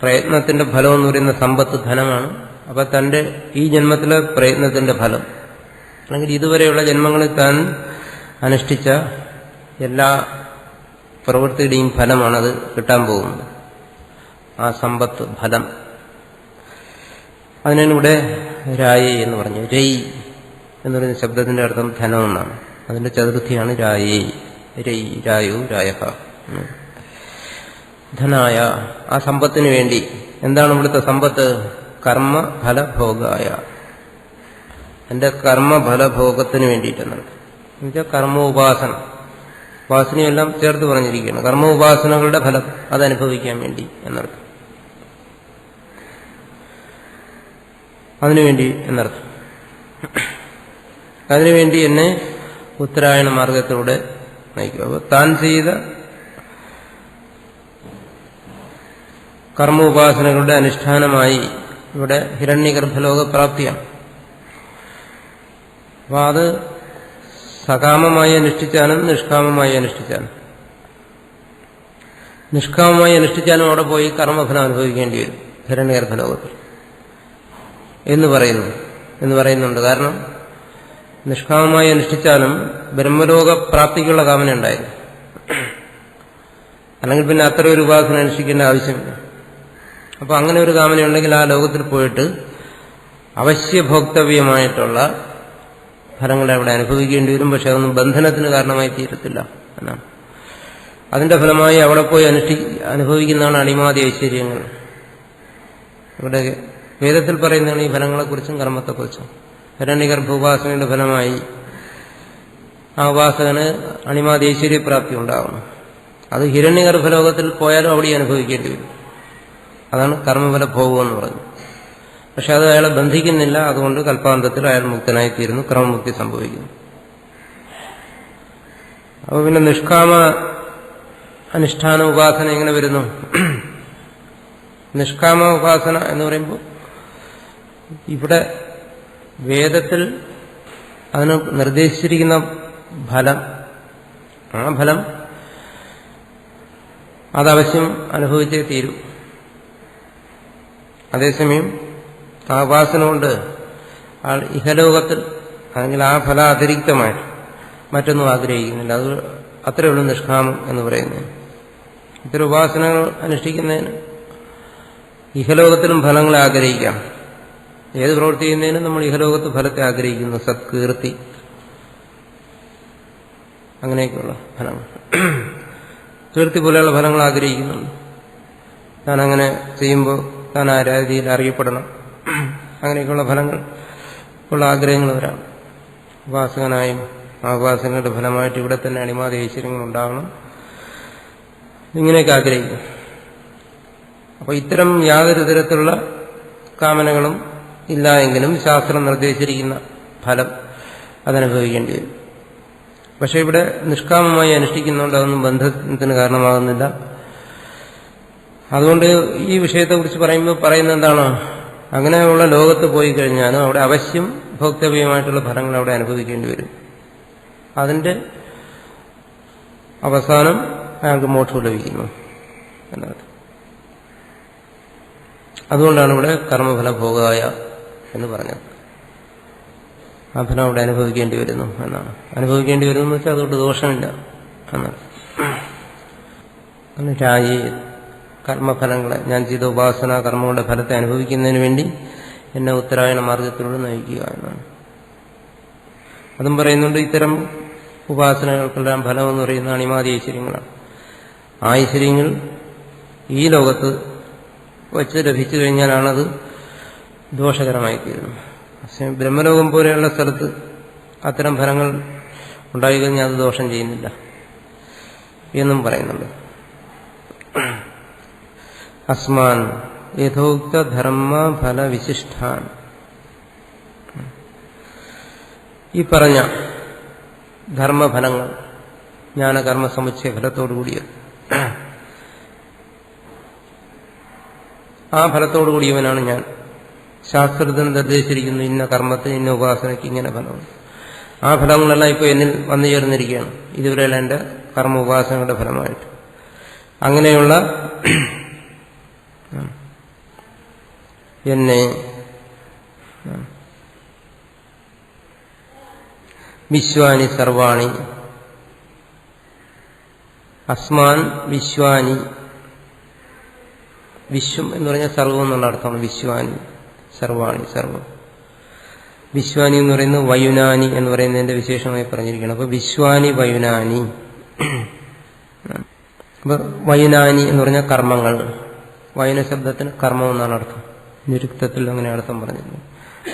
പ്രയത്നത്തിന്റെ ഫലം എന്ന് പറയുന്ന സമ്പത്ത് ധനമാണ്. അപ്പൊ തന്റെ ഈ ജന്മത്തിലെ പ്രയത്നത്തിന്റെ ഫലം അല്ലെങ്കിൽ ഇതുവരെയുള്ള ജന്മങ്ങളിൽ താൻ അനുഷ്ഠിച്ച എല്ലാ പ്രവൃത്തിയുടെയും ഫലമാണത് കിട്ടാൻ പോകുന്നത്. ആ സമ്പത്ത് ഫലം, അതിനാണ് ഇവിടെ രായേ എന്ന് പറഞ്ഞു. രയ് എന്ന് പറയുന്ന ശബ്ദത്തിന്റെ അർത്ഥം ധനം എന്നാണ്. അതിന്റെ ചതുർത്ഥിയാണ് രായേ. രയ്, രായു, രായഹ. ധനായ, ആ സമ്പത്തിന് വേണ്ടി. എന്താണ് ഇവിടുത്തെ സമ്പത്ത്? കർമ്മഫലഭോഗായ, എന്റെ കർമ്മഫലഭോഗത്തിന് വേണ്ടിയിട്ടെന്നാണ്. എന്നുവെച്ചാൽ കർമ്മ ഉപാസന, ഉപാസനയെല്ലാം ചേർത്ത് പറഞ്ഞിരിക്കുകയാണ്. കർമ്മ ഉപാസനകളുടെ ഫലം അതനുഭവിക്കാൻ വേണ്ടി എന്നർത്ഥം. അതിനുവേണ്ടി എന്നർത്ഥം. അതിനുവേണ്ടി എന്നെ ഉത്തരായണ മാർഗത്തിലൂടെ നയിക്കും. അപ്പോൾ താൻ ചെയ്ത കർമ്മ ഉപാസനകളുടെ അനുഷ്ഠാനമായി ഇവിടെ ഹിരണ്യഗർഭലോകപ്രാപ്തിയാണ്. അപ്പോൾ അത് സകാമമായി അനുഷ്ഠിച്ചാലും നിഷ്കാമമായി അനുഷ്ഠിച്ചാലും, നിഷ്കാമമായി അനുഷ്ഠിച്ചാലും അവിടെ പോയി കർമ്മഫലം അനുഭവിക്കേണ്ടി വരും ഹിരണ്യഗർഭലോകത്തിൽ എന്ന് പറയുന്നുണ്ട്. കാരണം നിഷ്കാമമായി അനുഷ്ഠിച്ചാലും ബ്രഹ്മലോക പ്രാപ്തിക്കുള്ള കാമന ഉണ്ടായിരുന്നു. അല്ലെങ്കിൽ പിന്നെ അത്ര ഒരു ഉപാസന അനുഷ്ഠിക്കേണ്ട ആവശ്യമില്ല. അപ്പൊ അങ്ങനെ ഒരു കാമനയുണ്ടെങ്കിൽ ആ ലോകത്തിൽ പോയിട്ട് അവശ്യഭോക്തവ്യമായിട്ടുള്ള ഫലങ്ങളെ അവിടെ അനുഭവിക്കേണ്ടി വരും. പക്ഷെ അതൊന്നും ബന്ധനത്തിന് കാരണമായി തീരത്തില്ല എന്നാണ്. അതിന്റെ ഫലമായി അവിടെ പോയി അനുഭവിക്കുന്നതാണ് അണിമാതി ഐശ്വര്യങ്ങൾ. ഇവിടെ വേദത്തിൽ പറയുന്നതാണ് ഈ ഫലങ്ങളെക്കുറിച്ചും കർമ്മത്തെക്കുറിച്ചും. ഹിരണ്യഗർഭ ഉപാസനയുടെ ഫലമായി ആ ഉപാസകന് അണിമാതി ഐശ്വര്യപ്രാപ്തി ഉണ്ടാകണം. അത് ഹിരണ്യഗർഭ ലോകത്തിൽ പോയാലും അവിടെ അനുഭവിക്കേണ്ടി വരും. അതാണ് കർമ്മഫല ഭോഗം എന്ന് പറയുന്നത്. പക്ഷെ അത് അയാളെ ബന്ധിക്കുന്നില്ല. അതുകൊണ്ട് കൽപ്പാന്തത്തിൽ അയാൾ മുക്തനായിത്തീരുന്നു, ക്രമമുക്തി സംഭവിക്കുന്നു. അപ്പോൾ പിന്നെ നിഷ്കാമ അനുഷ്ഠാന ഉപാസന എങ്ങനെ വരുന്നു? നിഷ്കാമ ഉപാസന എന്ന് പറയുമ്പോൾ ഇവിടെ വേദത്തിൽ അതിന് നിർദ്ദേശിച്ചിരിക്കുന്ന ഫലം, ആ ഫലം അതവശ്യം അനുഭവിച്ചേ തീരൂ. അതേസമയം ആ ഉപാസന കൊണ്ട് ആൾ ഇഹലോകത്തിൽ അല്ലെങ്കിൽ ആ ഫല അതിരിക്തമായിട്ട് മറ്റൊന്നും ആഗ്രഹിക്കുന്നില്ല. അത് അത്രയേ ഉള്ളൂ നിഷ്കാമം എന്ന് പറയുന്നത്. ഇത്തരം ഉപാസനകൾ അനുഷ്ഠിക്കുന്നതിന് ഇഹലോകത്തിലും ഫലങ്ങളെ ആഗ്രഹിക്കാം. ഏത് പ്രവൃത്തി ചെയ്യുന്നതിനും നമ്മൾ ഇഹലോകത്ത് ഫലത്തെ ആഗ്രഹിക്കുന്നു. സത്കീർത്തി, അങ്ങനെയൊക്കെയുള്ള ഫലങ്ങൾ, കീർത്തി പോലെയുള്ള ഫലങ്ങൾ ആഗ്രഹിക്കുന്നുണ്ട്. താൻ അങ്ങനെ ചെയ്യുമ്പോൾ താൻ ആ രീതിയിൽ അറിയപ്പെടണം, അങ്ങനെയൊക്കെയുള്ള ഫലങ്ങൾ ഉള്ള ആഗ്രഹങ്ങൾ വരാം. ഉപാസകനായും ആ ഉപാസനയുടെ ഫലമായിട്ട് ഇവിടെ തന്നെ അണിമാതി ഐശ്വര്യങ്ങൾ ഉണ്ടാകണം, ഇങ്ങനെയൊക്കെ ആഗ്രഹിക്കും. അപ്പോൾ ഇത്തരം യാതൊരു തരത്തിലുള്ള കാമനകളും ഇല്ല എങ്കിലും ശാസ്ത്രം നിർദ്ദേശിച്ചിരിക്കുന്ന ഫലം അതനുഭവിക്കേണ്ടി വരും. പക്ഷെ ഇവിടെ നിഷ്കാമമായി അനുഷ്ഠിക്കുന്നതുകൊണ്ട് അതൊന്നും ബന്ധത്തിന് കാരണമാകുന്നില്ല. അതുകൊണ്ട് ഈ വിഷയത്തെക്കുറിച്ച് പറയുന്നത് എന്താണ്? അങ്ങനെയുള്ള ലോകത്ത് പോയി കഴിഞ്ഞാലും അവിടെ അവശ്യം ഭോക്തവ്യമായിട്ടുള്ള ഫലങ്ങൾ അവിടെ അനുഭവിക്കേണ്ടി വരും. അതിന്റെ അവസാനം അയാൾക്ക് മോക്ഷം ലഭിക്കുന്നു എന്നർത്ഥം. അതുകൊണ്ടാണ് ഇവിടെ കർമ്മഫല ഭോഗായ എന്ന് പറഞ്ഞത്. ആ ഫലം അവിടെ അനുഭവിക്കേണ്ടി വരുന്നു എന്നാണ്. അനുഭവിക്കേണ്ടി വരുന്നു എന്ന് വെച്ചാൽ അതുകൊണ്ട് ദോഷമില്ല എന്നാണ്. രാജി കർമ്മഫലങ്ങളെ, ഞാൻ ചെയ്ത ഉപാസന കർമ്മങ്ങളുടെ ഫലത്തെ അനുഭവിക്കുന്നതിന് വേണ്ടി എന്നെ ഉത്തരായണ മാർഗത്തിലൂടെ നയിക്കുക എന്നാണ്. അതും പറയുന്നുണ്ട്. ഇത്തരം ഉപാസനകൾക്കെല്ലാം ഫലം എന്ന് പറയുന്ന അണിമാതി ഐശ്വര്യങ്ങളാണ്. ആ ഐശ്വര്യങ്ങൾ ഈ ലോകത്ത് വച്ച് ലഭിച്ചു കഴിഞ്ഞാലാണത് ദോഷകരമായി തീരുന്നത്. പക്ഷേ ബ്രഹ്മലോകം പോലെയുള്ള സ്ഥലത്ത് അത്തരം ഫലങ്ങൾ ഉണ്ടായിക്കഴിഞ്ഞാൽ അത് ദോഷം ചെയ്യുന്നില്ല എന്നും പറയുന്നുണ്ട്. അസ്മാൻ യഥോക്ത ധർമ്മ ഫല വിശിഷ്ടാൻ, ഈ പറഞ്ഞ ധർമ്മഫലങ്ങൾ ജ്ഞാനകർമ്മ സമുച്ചയ ഫലത്തോടുകൂടിയത്, ആ ഫലത്തോടുകൂടിയവനാണ് ഞാൻ. ശാസ്ത്രത്തിന് നിർദ്ദേശിച്ചിരിക്കുന്നു ഇന്ന കർമ്മത്തിന് ഇന്ന ഉപാസനയ്ക്ക് ഇങ്ങനെ ഫലമുണ്ട്. ആ ഫലങ്ങളെല്ലാം ഇപ്പോൾ എന്നിൽ വന്നു ചേർന്നിരിക്കുകയാണ്, ഇതുവരെയുള്ള എൻ്റെ കർമ്മ ഉപാസനകളുടെ ഫലമായിട്ട്. അങ്ങനെയുള്ള എന്നെ വിശ്വാനി സർവാണി, അസ്മാൻ വിശ്വാനി, വിശ്വം എന്ന് പറഞ്ഞാൽ സർവം എന്നുള്ള അർത്ഥമാണ്. വിശ്വാനി സർവാണി, സർവം. വിശ്വാനി എന്ന് പറയുന്നത് വയുനാനി എന്ന് പറയുന്നതിന്റെ വിശേഷമായി പറഞ്ഞിരിക്കണം. അപ്പൊ വിശ്വാനി വയുനാനി. അപ്പൊ വയുനാനി എന്ന് പറഞ്ഞാൽ കർമ്മങ്ങൾ. വയന ശബ്ദത്തിന് കർമ്മം എന്നാണ് അർത്ഥം. നിരുക്തത്തിൽ അങ്ങനെ അർത്ഥം പറഞ്ഞിരിക്കുന്നു.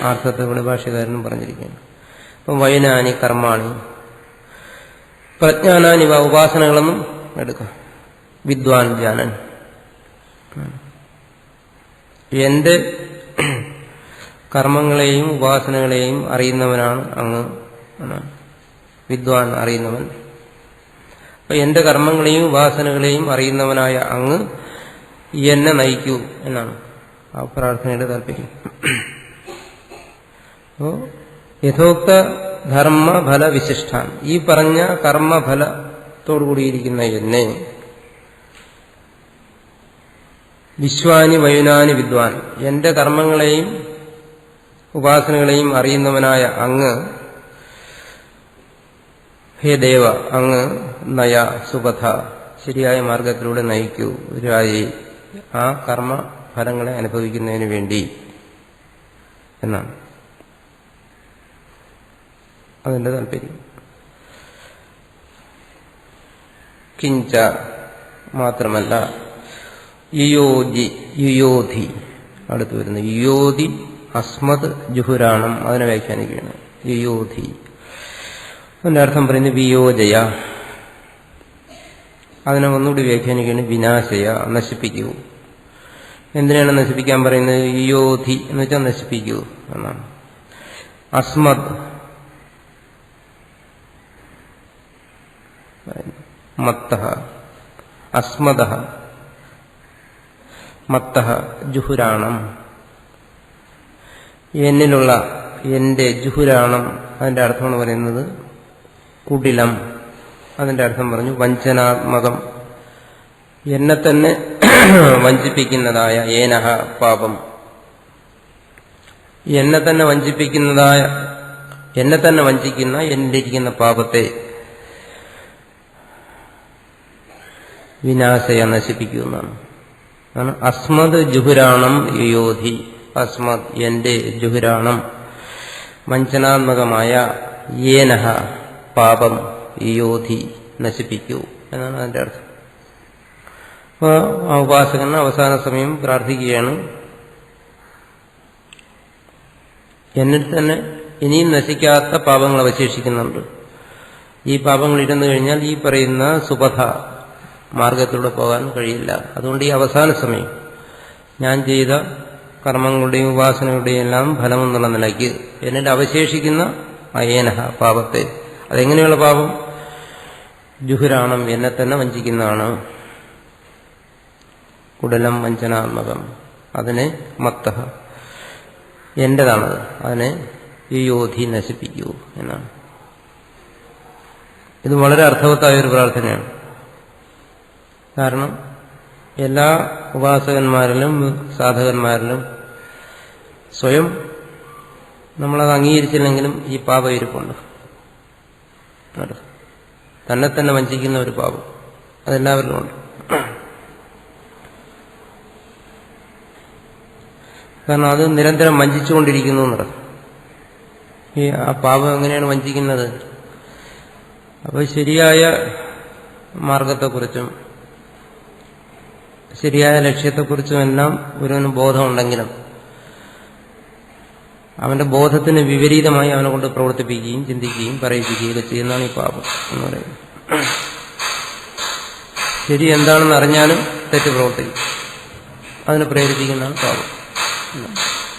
ആ അർത്ഥത്തെ ഇവിടെ ഭാഷ്യകാരനും പറഞ്ഞിരിക്കുകയാണ്. അപ്പം വയനാനി കർമാണി, പ്രജ്ഞാനാനി ഉപാസനകളെന്നും എടുക്കാം. വിദ്വാൻ ജ്ഞാനൻ, എന്റെ കർമ്മങ്ങളെയും ഉപാസനകളെയും അറിയുന്നവനാണ് അങ്ങ്. വിദ്വാൻ അറിയുന്നവൻ. അപ്പൊ എന്റെ കർമ്മങ്ങളെയും ഉപാസനകളെയും അറിയുന്നവനായ അങ്ങ് എന്നെ നയിക്കൂ എന്നാണ് ആ പ്രാർത്ഥനയുടെ താല്പര്യം. അപ്പോ യഥോക്ത ധർമ്മഫല വിശിഷ്ടാൻ, ഈ പറഞ്ഞ കർമ്മഫലത്തോടുകൂടിയിരിക്കുന്ന എന്നെ വിശ്വാനി വയുനാനി വിദ്വാൻ, എന്റെ കർമ്മങ്ങളെയും ഉപാസനകളെയും അറിയുന്നവനായ അങ്ങ്, ഹേ ദേവ അങ്ങ് നയ സുപഥ ശരിയായ മാർഗത്തിലൂടെ നയിക്കൂ രാജി, ആ കർമ്മ ഫലങ്ങളെ അനുഭവിക്കുന്നതിന് വേണ്ടി എന്നാണ് അതിന്റെ താല്പര്യം. കിഞ്ച മാത്രമല്ല, യുയോധി അടുത്ത് വരുന്നു. യുയോധി അസ്മത് ജുഹുരാണം, അതിനെ വ്യാഖ്യാനിക്കുകയാണ്. യുയോധി അതിന്റെ അർത്ഥം പറയുന്നത് വിയോജയ, അതിനെ ഒന്നുകൂടി വ്യാഖ്യാനിക്കുകയാണ് വിനാശയ, നശിപ്പിക്കൂ. എന്തിനാണ് നശിപ്പിക്കാൻ പറയുന്നത്? യുയോധി എന്ന് വെച്ചാൽ നശിപ്പിക്കൂ എന്നാണ്. അസ്മത് മത്തഃ, അസ്മദഃ മത്തഃ ജുഹുരാണം, എന്നിലുള്ള എന്റെ ജുഹുരാണം, അതിന്റെ അർത്ഥമാണ് പറയുന്നത് കുടിലം. അതിന്റെ അർത്ഥം പറഞ്ഞു വഞ്ചനാത്മകം, എന്നെ തന്നെ വഞ്ചിപ്പിക്കുന്നതായ ഏനഹ പാപം, എന്നെ തന്നെ വഞ്ചിപ്പിക്കുന്നതായ, എന്നെ തന്നെ വഞ്ചിക്കുന്ന എന്നിരിക്കുന്ന പാപത്തെ വിനാശയ നശിപ്പിക്കുന്നതാണ്. അസ്മത് ജുഹുരാണം യുയോധി, അസ്മത് എന്റെ ജുഹുരാണം വഞ്ചനാത്മകമായ ഏനഹ പാപം യുയോധി നശിപ്പിക്കൂ എന്നാണ് അതിന്റെ അർത്ഥം. അപ്പോൾ ആ ഉപാസകൻ അവസാന സമയം പ്രാർത്ഥിക്കുകയാണ്, എന്നിൽ തന്നെ ഇനിയും നശിക്കാത്ത പാപങ്ങൾ അവശേഷിക്കുന്നുണ്ട്. ഈ പാപങ്ങൾ ഇരുന്നു കഴിഞ്ഞാൽ ഈ പറയുന്ന സുപഥ മാർഗത്തിലൂടെ പോകാൻ കഴിയില്ല. അതുകൊണ്ട് ഈ അവസാന സമയം ഞാൻ ചെയ്ത കർമ്മങ്ങളുടെയും ഉപാസനകളുടെയും എല്ലാം ഫലമെന്നുള്ള നിലയ്ക്ക് എന്നിൽ അവശേഷിക്കുന്ന അയേനഹ പാപത്തെ, അതെങ്ങനെയുള്ള പാപം? ജുഹുരാണം, എന്നെ തന്നെ വഞ്ചിക്കുന്നതാണ്. കുടലം വഞ്ചനാത്മകം, അതിനെ മത്തഃ എന്റേതാണത്, അതിനെ യുയോധി നശിപ്പിക്കൂ എന്നാണ്. ഇത് വളരെ അർത്ഥവത്തായ ഒരു പ്രാർത്ഥനയാണ്. കാരണം എല്ലാ ഉപാസകന്മാരിലും സാധകന്മാരിലും സ്വയം നമ്മളത് അംഗീകരിച്ചില്ലെങ്കിലും ഈ പാപം ഇരിപ്പുണ്ട്. തന്നെ തന്നെ വഞ്ചിക്കുന്ന ഒരു പാപം അതെല്ലാവരിലും ഉണ്ട്. കാരണം അത് നിരന്തരം വഞ്ചിച്ചുകൊണ്ടിരിക്കുന്നു എന്നർത്ഥം. ആ പാപം എങ്ങനെയാണ് വഞ്ചിക്കുന്നത്? അപ്പോൾ ശരിയായ മാർഗത്തെക്കുറിച്ചും ശരിയായ ലക്ഷ്യത്തെക്കുറിച്ചും എല്ലാം ഒരുവന് ബോധമുണ്ടെങ്കിലും അവന്റെ ബോധത്തിന് വിപരീതമായി അവനെ കൊണ്ട് പ്രവർത്തിപ്പിക്കുകയും ചിന്തിക്കുകയും പറയിപ്പിക്കുകയും ചെയ്യുന്നതാണ് ഈ പാപം എന്ന് പറയുന്നത്. ശരി എന്താണെന്ന് അറിഞ്ഞാലും തെറ്റ് പ്രവർത്തിക്കും, അതിനെ പ്രേരിപ്പിക്കുന്നതാണ് പാപം.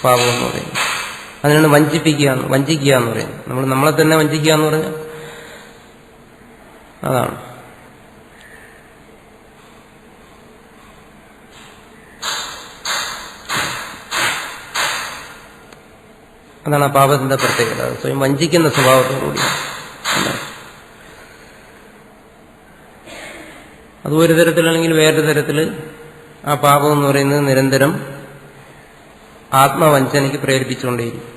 പാപം എന്ന് പറയുന്നത് അതിനാണ് വഞ്ചിക്കുക എന്ന് പറയുന്നത്. നമ്മൾ നമ്മളെ തന്നെ വഞ്ചിക്കുക എന്ന് പറഞ്ഞാൽ അതാണ്. അതാണ് ആ പാപത്തിന്റെ പ്രത്യേകത, സ്വയം വഞ്ചിക്കുന്ന സ്വഭാവത്തോടുകൂടി. അത് ഒരു തരത്തിലല്ലെങ്കിൽ വേറൊരു തരത്തിൽ ആ പാപം എന്ന് പറയുന്നത് നിരന്തരം ആത്മവഞ്ചനയ്ക്ക് പ്രേരിപ്പിച്ചുകൊണ്ടേയിരിക്കും.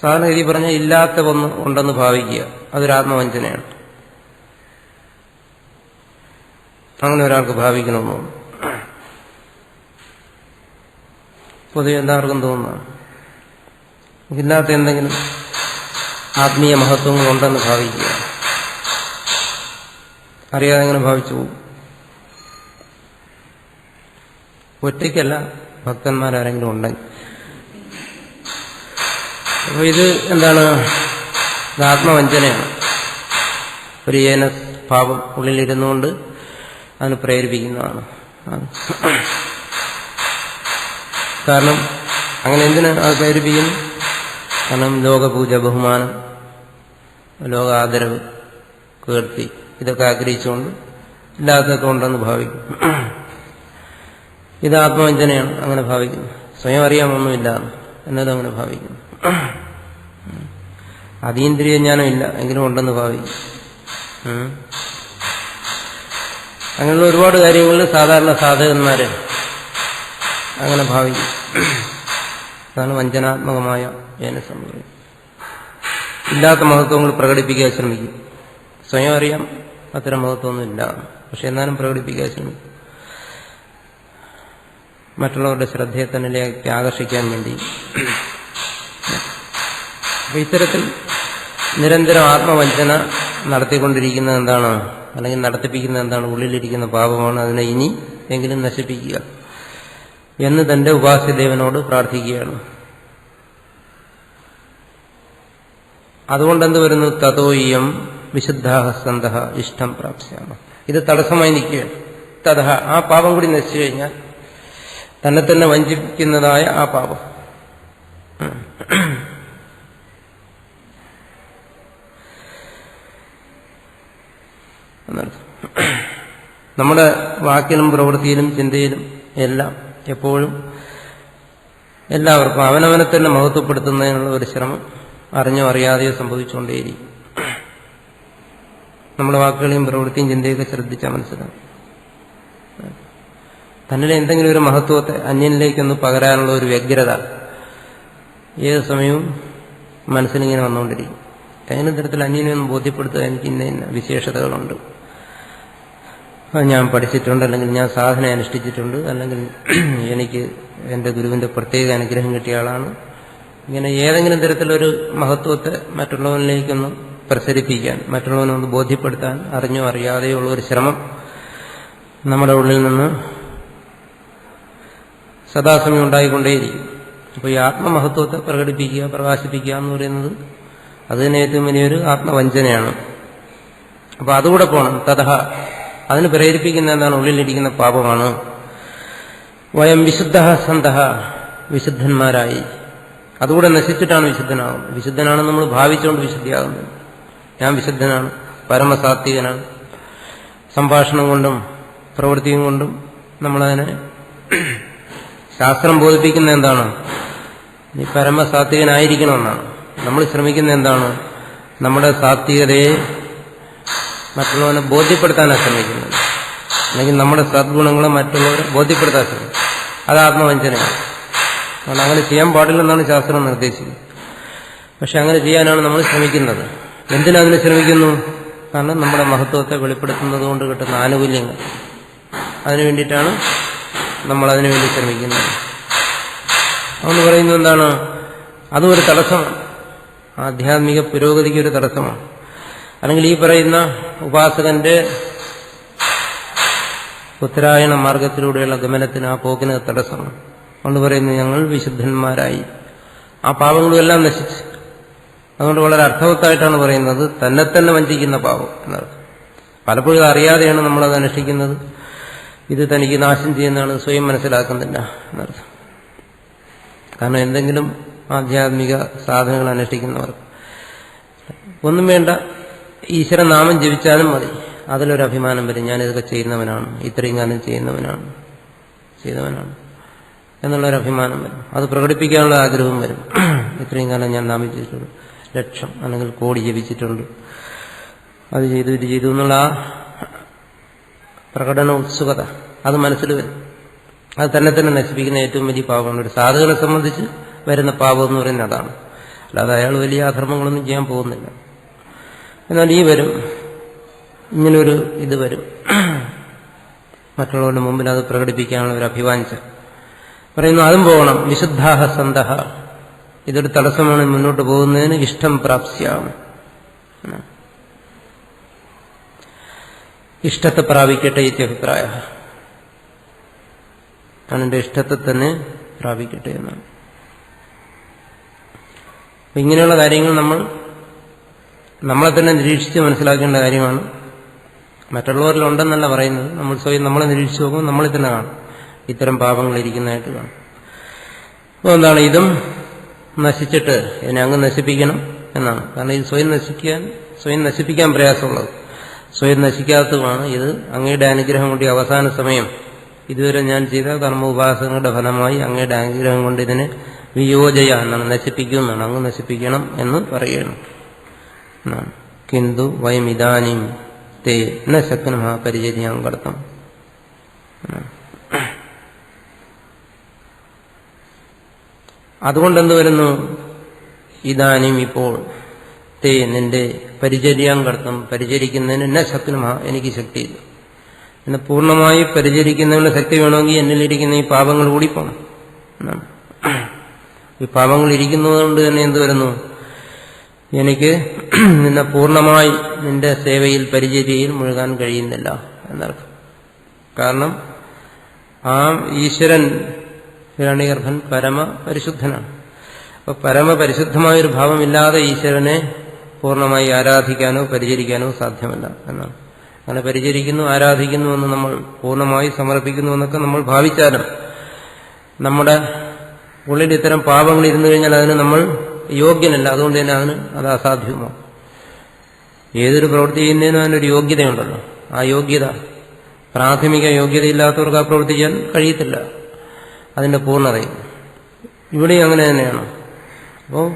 സാധാരണ രീതി പറഞ്ഞാൽ ഇല്ലാത്ത ഒന്ന് ഉണ്ടെന്ന് ഭാവിക്കുക, അതൊരു ആത്മവഞ്ചനയാണ്. അങ്ങനെ ഒരാൾക്ക് ഭാവിക്കണമെന്ന് തോന്നുന്നു. പൊതുവെ എല്ലാവർക്കും തോന്നുന്നതാണ്. ഇല്ലാത്ത എന്തെങ്കിലും ആത്മീയ മഹത്വങ്ങളുണ്ടെന്ന് ഭാവിക്കുക, അറിയാതെ എങ്ങനെ ഭാവിച്ചു പോകും. ഒറ്റയ്ക്കല്ല, ഭക്തന്മാരാരെങ്കിലും ഉണ്ടെങ്കിൽ. അപ്പോൾ ഇത് എന്താണ്? ഇത് ആത്മവഞ്ചനയാണ്. ഒരു ഏന ഭാവം ഉള്ളിലിരുന്നുകൊണ്ട് അതിന് പ്രേരിപ്പിക്കുന്നതാണ്. കാരണം അങ്ങനെ എന്തിനാ അത് പ്രേരിപ്പിക്കുന്നു? കാരണം ലോകപൂജ, ബഹുമാനം, ലോക ആദരവ്, കീർത്തി, ഇതൊക്കെ ആഗ്രഹിച്ചുകൊണ്ട് ഇല്ലാത്തതൊക്കെ ഉണ്ടെന്ന് ഭാവിക്കും. ഇത് ആത്മവഞ്ചനയാണ്. അങ്ങനെ ഭാവിക്കുന്നു. സ്വയം അറിയാമൊന്നുമില്ല എന്നത് അങ്ങനെ ഭാവിക്കുന്നു. അതീന്ദ്രിയ ജ്ഞാനമില്ല എങ്കിലും ഉണ്ടെന്ന് ഭാവിക്കും. അങ്ങനെയുള്ള ഒരുപാട് കാര്യങ്ങളിൽ സാധാരണ സാധകന്മാര് അങ്ങനെ ഭാവിക്കും. അതാണ് വഞ്ചനാത്മകമായ ഏന സംഭവം. ഇല്ലാത്ത മഹത്വങ്ങൾ പ്രകടിപ്പിക്കാൻ ശ്രമിക്കും. സ്വയം അറിയാം അത്തരം മഹത്വമൊന്നും ഇല്ല, പക്ഷെ എന്നാലും പ്രകടിപ്പിക്കാൻ ശ്രമിക്കും. മറ്റുള്ളവരുടെ ശ്രദ്ധയെ തന്നിലേക്ക് ആകർഷിക്കാൻ വേണ്ടി. അപ്പൊ ഇത്തരത്തിൽ നിരന്തരം ആത്മവഞ്ചന നടത്തിക്കൊണ്ടിരിക്കുന്നത് എന്താണ്, അല്ലെങ്കിൽ നടത്തിപ്പിക്കുന്നത് എന്താണ്? ഉള്ളിലിരിക്കുന്ന പാപമാണ്. അതിനെ ഇനി എങ്കിലും നശിപ്പിക്കുക എന്ന് തന്റെ ഉപാസ്യദേവനോട് പ്രാർത്ഥിക്കുകയാണ്. അതുകൊണ്ടെന്ത് വരുന്നു? തതോയം വിശുദ്ധാഹ സന്തഃ ഇഷ്ടം പ്രാപ്സ്യാമ. ഇത് തടസ്സമായി നിൽക്കുകയാണ്. തതഹ, ആ പാപം കൂടി നശിച്ചു കഴിഞ്ഞാൽ തന്നെ തന്നെ വഞ്ചിക്കുന്നതായ ആ പാപം, എന്നർത്ഥം. നമ്മുടെ വാക്കിലും പ്രവൃത്തിയിലും ചിന്തയിലും എല്ലാം എപ്പോഴും എല്ലാവർക്കും അവനവനെ തന്നെ മഹത്വപ്പെടുത്തുന്നതിനുള്ള ഒരു ശ്രമം അറിഞ്ഞോ അറിയാതെയോ സംഭവിച്ചുകൊണ്ടേയിരിക്കും. നമ്മുടെ വാക്കുകളെയും പ്രവൃത്തിയും ചിന്തയൊക്കെ ശ്രദ്ധിച്ചാൽ മനസ്സിലാവും. തന്നിലെ എന്തെങ്കിലും ഒരു മഹത്വത്തെ അന്യനിലേക്കൊന്ന് പകരാനുള്ള ഒരു വ്യഗ്രത ഏത് സമയവും മനസ്സിലിങ്ങനെ വന്നുകൊണ്ടിരിക്കും. ഏതെങ്കിലും തരത്തിൽ അന്യനെ ഒന്ന് ബോധ്യപ്പെടുത്തുക, എനിക്ക് ഇന്ന ഇന്ന വിശേഷതകളുണ്ട്, ഞാൻ പഠിച്ചിട്ടുണ്ട്, അല്ലെങ്കിൽ ഞാൻ സാധന അനുഷ്ഠിച്ചിട്ടുണ്ട്, അല്ലെങ്കിൽ എനിക്ക് എൻ്റെ ഗുരുവിൻ്റെ പ്രത്യേക അനുഗ്രഹം കിട്ടിയ ആളാണ്. ഇങ്ങനെ ഏതെങ്കിലും തരത്തിലൊരു മഹത്വത്തെ മറ്റുള്ളവനിലേക്കൊന്ന് പ്രസരിപ്പിക്കാൻ, മറ്റുള്ളവനൊന്ന് ബോധ്യപ്പെടുത്താൻ അറിഞ്ഞോ അറിയാതെയോ ഉള്ള ഒരു ശ്രമം നമ്മുടെ ഉള്ളിൽ നിന്ന് സദാസമയം ഉണ്ടായിക്കൊണ്ടേയിരിക്കും. അപ്പോൾ ഈ ആത്മമഹത്വത്തെ പ്രകടിപ്പിക്കുക, പ്രകാശിപ്പിക്കുക എന്ന് പറയുന്നത് അത് തന്നെ ഏറ്റവും വലിയൊരു ആത്മവഞ്ചനയാണ്. അപ്പോൾ അതുകൂടെ പോകണം. തതഹ, അതിന് പ്രേരിപ്പിക്കുന്ന എന്താണ്? ഉള്ളിലിരിക്കുന്ന പാപമാണ്. വയം വിശുദ്ധ സന്തഃ, വിശുദ്ധന്മാരായി. അതുകൂടെ നശിച്ചിട്ടാണ് വിശുദ്ധനാകുന്നത്. വിശുദ്ധനാണെന്ന് നമ്മൾ ഭാവിച്ചുകൊണ്ട് വിശുദ്ധിയാകുന്നത്. ഞാൻ വിശുദ്ധനാണ്, പരമസാത്വികനാണ്. സംഭാഷണം കൊണ്ടും പ്രവൃത്തിയും കൊണ്ടും നമ്മളതിനെ ശാസ്ത്രം ബോധിപ്പിക്കുന്ന എന്താണ്? നീ പരമസാത്വികനായിരിക്കണമെന്നാണ്. നമ്മൾ ശ്രമിക്കുന്ന എന്താണ്? നമ്മുടെ സാത്വികതയെ മറ്റുള്ളവനെ ബോധ്യപ്പെടുത്താനാണ് ശ്രമിക്കുന്നത്. അല്ലെങ്കിൽ നമ്മുടെ സദ്ഗുണങ്ങളെ മറ്റുള്ളവരെ ബോധ്യപ്പെടുത്താൻ ശ്രമിക്കും. അത് ആത്മവഞ്ചനയാണ്. കാരണം അങ്ങനെ ചെയ്യാൻ പാടില്ലെന്നാണ് ശാസ്ത്രം നിർദ്ദേശിക്കുന്നത്. പക്ഷെ അങ്ങനെ ചെയ്യാനാണ് നമ്മൾ ശ്രമിക്കുന്നത്. എന്തിനതിന് ശ്രമിക്കുന്നു? കാരണം നമ്മുടെ മഹത്വത്തെ വെളിപ്പെടുത്തുന്നത് കൊണ്ട് കിട്ടുന്ന ആനുകൂല്യങ്ങൾ, അതിനു വേണ്ടിയിട്ടാണ് നമ്മളതിനു വേണ്ടി ശ്രമിക്കുന്നത്. അതുകൊണ്ട് പറയുന്നത് എന്താണ്? അതും ഒരു തടസ്സമാണ്, ആധ്യാത്മിക പുരോഗതിക്കൊരു തടസ്സമാണ്. അല്ലെങ്കിൽ ഈ പറയുന്ന ഉപാസകന്റെ ഉത്തരായണ മാർഗത്തിലൂടെയുള്ള ഗമനത്തിന്, ആ പോക്കിന് തടസ്സമാണ്. അതുകൊണ്ട് പറയുന്നു ഞങ്ങൾ വിശുദ്ധന്മാരായി, ആ പാപങ്ങളും എല്ലാം നശിച്ച്. അതുകൊണ്ട് വളരെ അർത്ഥവത്തായിട്ടാണ് പറയുന്നത് തന്നെ തന്നെ വഞ്ചിക്കുന്ന പാപം എന്നർത്ഥം. പലപ്പോഴും അറിയാതെയാണ് നമ്മളത് അനുഷ്ഠിക്കുന്നത്. ഇത് തനിക്ക് നാശം ചെയ്യുന്നതാണ്, സ്വയം മനസ്സിലാക്കുന്നില്ല എന്നർത്ഥം. കാരണം എന്തെങ്കിലും ആധ്യാത്മിക സാധനങ്ങൾ അനുഷ്ഠിക്കുന്നവർ ഒന്നും വേണ്ട, ഈശ്വരനാമം ജപിച്ചാലും മതി, അതിലൊരു അഭിമാനം വരും. ഞാനിതൊക്കെ ചെയ്യുന്നവനാണ്, ഇത്രയും കാലം ചെയ്തവനാണ് എന്നുള്ളൊരു അഭിമാനം വരും. അത് പ്രകടിപ്പിക്കാനുള്ള ആഗ്രഹം വരും. ഇത്രയും കാലം ഞാൻ നാമം ജപിച്ചിട്ടുണ്ട്, ലക്ഷം അല്ലെങ്കിൽ കോടി ജപിച്ചിട്ടുണ്ട്, അത് ചെയ്തു ഇത് ചെയ്തു എന്നുള്ള ആ പ്രകടന ഉത്സുകത അത് മനസ്സിൽ വരും. അത് തന്നെ തന്നെ നശിപ്പിക്കുന്ന ഏറ്റവും വലിയ പാപമാണ്. ഒരു സാധകനെ സംബന്ധിച്ച് വരുന്ന പാപം എന്ന് പറയുന്നത് അതാണ്. അല്ലാതെ അയാൾ വലിയ അധർമ്മങ്ങളൊന്നും ചെയ്യാൻ പോകുന്നില്ല. എന്നാൽ ഈ വരും, ഇങ്ങനൊരു ഇത് വരും, മറ്റുള്ളവരുടെ മുമ്പിൽ അത് പ്രകടിപ്പിക്കാനുള്ള ഒരു അഭിവാഞ്ച പറയുന്നു. അതും പോകണം. വിശുദ്ധാഹ സന്തഃ, ഇതൊരു തടസ്സമാണ് മുന്നോട്ട് പോകുന്നതിന്. ഇഷ്ടം പ്രാപ്സ്യാം, ഇഷ്ടത്തെ പ്രാപിക്കട്ടെ ഇത്യഭിപ്രായ. അവന്റെ ഇഷ്ടത്തെ തന്നെ പ്രാപിക്കട്ടെ എന്നാണ്. ഇങ്ങനെയുള്ള കാര്യങ്ങൾ നമ്മളെ തന്നെ നിരീക്ഷിച്ച് മനസ്സിലാക്കേണ്ട കാര്യമാണ്. മറ്റുള്ളവരിലുണ്ടെന്നല്ല പറയുന്നത്, നമ്മൾ സ്വയം നമ്മളെ നിരീക്ഷിച്ച് നോക്കുമ്പോൾ നമ്മളിൽ തന്നെ കാണും ഇത്തരം പാപങ്ങൾ ഇരിക്കുന്നതായിട്ട് കാണും. അപ്പോൾ എന്താണ്? ഇതും നശിച്ചിട്ട് എന്നെ അങ്ങ് നശിപ്പിക്കണം എന്നാണ്. കാരണം ഇത് സ്വയം നശിപ്പിക്കാൻ പ്രയാസമുള്ളത്, സ്വയം നശിക്കാത്തതുമാണ്. ഇത് അങ്ങയുടെ അനുഗ്രഹം കൊണ്ട് അവസാന സമയം ഇതുവരെ ഞാൻ ചെയ്ത കർമ്മോപാസനയുടെ ഫലമായി അങ്ങയുടെ അനുഗ്രഹം കൊണ്ട് ഇതിനെ വിയോജയ എന്നാണ്, നശിപ്പിക്കും എന്നാണ്. അങ്ങ് നശിപ്പിക്കണം എന്ന് പറയുകയാണ്. കിന്തു വയം ഇദാനീം തേ ന ശക്നഃ പരിചര്യാം കർത്തും. അതുകൊണ്ടെന്ത് വരുന്നു? ഇദാനീം ഇപ്പോൾ തേ നിന്റെ പരിചര്യാം കർത്തം പരിചരിക്കുന്നതിന് എന്നെ ശക്തിമ എനിക്ക് ശക്തിയില്ല. എന്നെ പൂർണ്ണമായി പരിചരിക്കുന്നതിനുള്ള ശക്തി വേണമെങ്കിൽ എന്നിലിരിക്കുന്ന ഈ പാപങ്ങൾ കൂടിപ്പോണം എന്നാണ്. ഈ പാപങ്ങൾ ഇരിക്കുന്നതുകൊണ്ട് തന്നെ എന്ത് വരുന്നു, എനിക്ക് നിന്നെ പൂർണ്ണമായി നിന്റെ സേവയിൽ പരിചര്യയിൽ മുഴുകാൻ കഴിയുന്നില്ല എന്നർത്ഥം. കാരണം ആ ഈശ്വരൻ ഹിരണ്യഗർഭൻ പരമപരിശുദ്ധനാണ്. അപ്പൊ പരമപരിശുദ്ധമായൊരു ഭാവമില്ലാതെ ഈശ്വരനെ പൂർണ്ണമായി ആരാധിക്കാനോ പരിചരിക്കാനോ സാധ്യമല്ല എന്നാണ്. അങ്ങനെ പരിചരിക്കുന്നു ആരാധിക്കുന്നു എന്ന് നമ്മൾ പൂർണ്ണമായി സമർപ്പിക്കുന്നു എന്നൊക്കെ നമ്മൾ ഭാവിച്ചാലും നമ്മുടെ ഉള്ളിൽ ഇത്തരം പാപങ്ങൾ ഇരുന്നു കഴിഞ്ഞാൽ അതിന് നമ്മൾ യോഗ്യനല്ല. അതുകൊണ്ട് തന്നെ അത് അസാധ്യവുമാണ്. ഏതൊരു പ്രവൃത്തി ചെയ്യുന്നതിനും അതിനൊരു യോഗ്യതയുണ്ടല്ലോ. ആ യോഗ്യത, പ്രാഥമിക യോഗ്യതയില്ലാത്തവർക്ക് ആ പ്രവൃത്തി ചെയ്യാൻ കഴിയത്തില്ല അതിന്റെ പൂർണ്ണതയിൽ. ഇവിടെയും അങ്ങനെ തന്നെയാണ്. അപ്പോൾ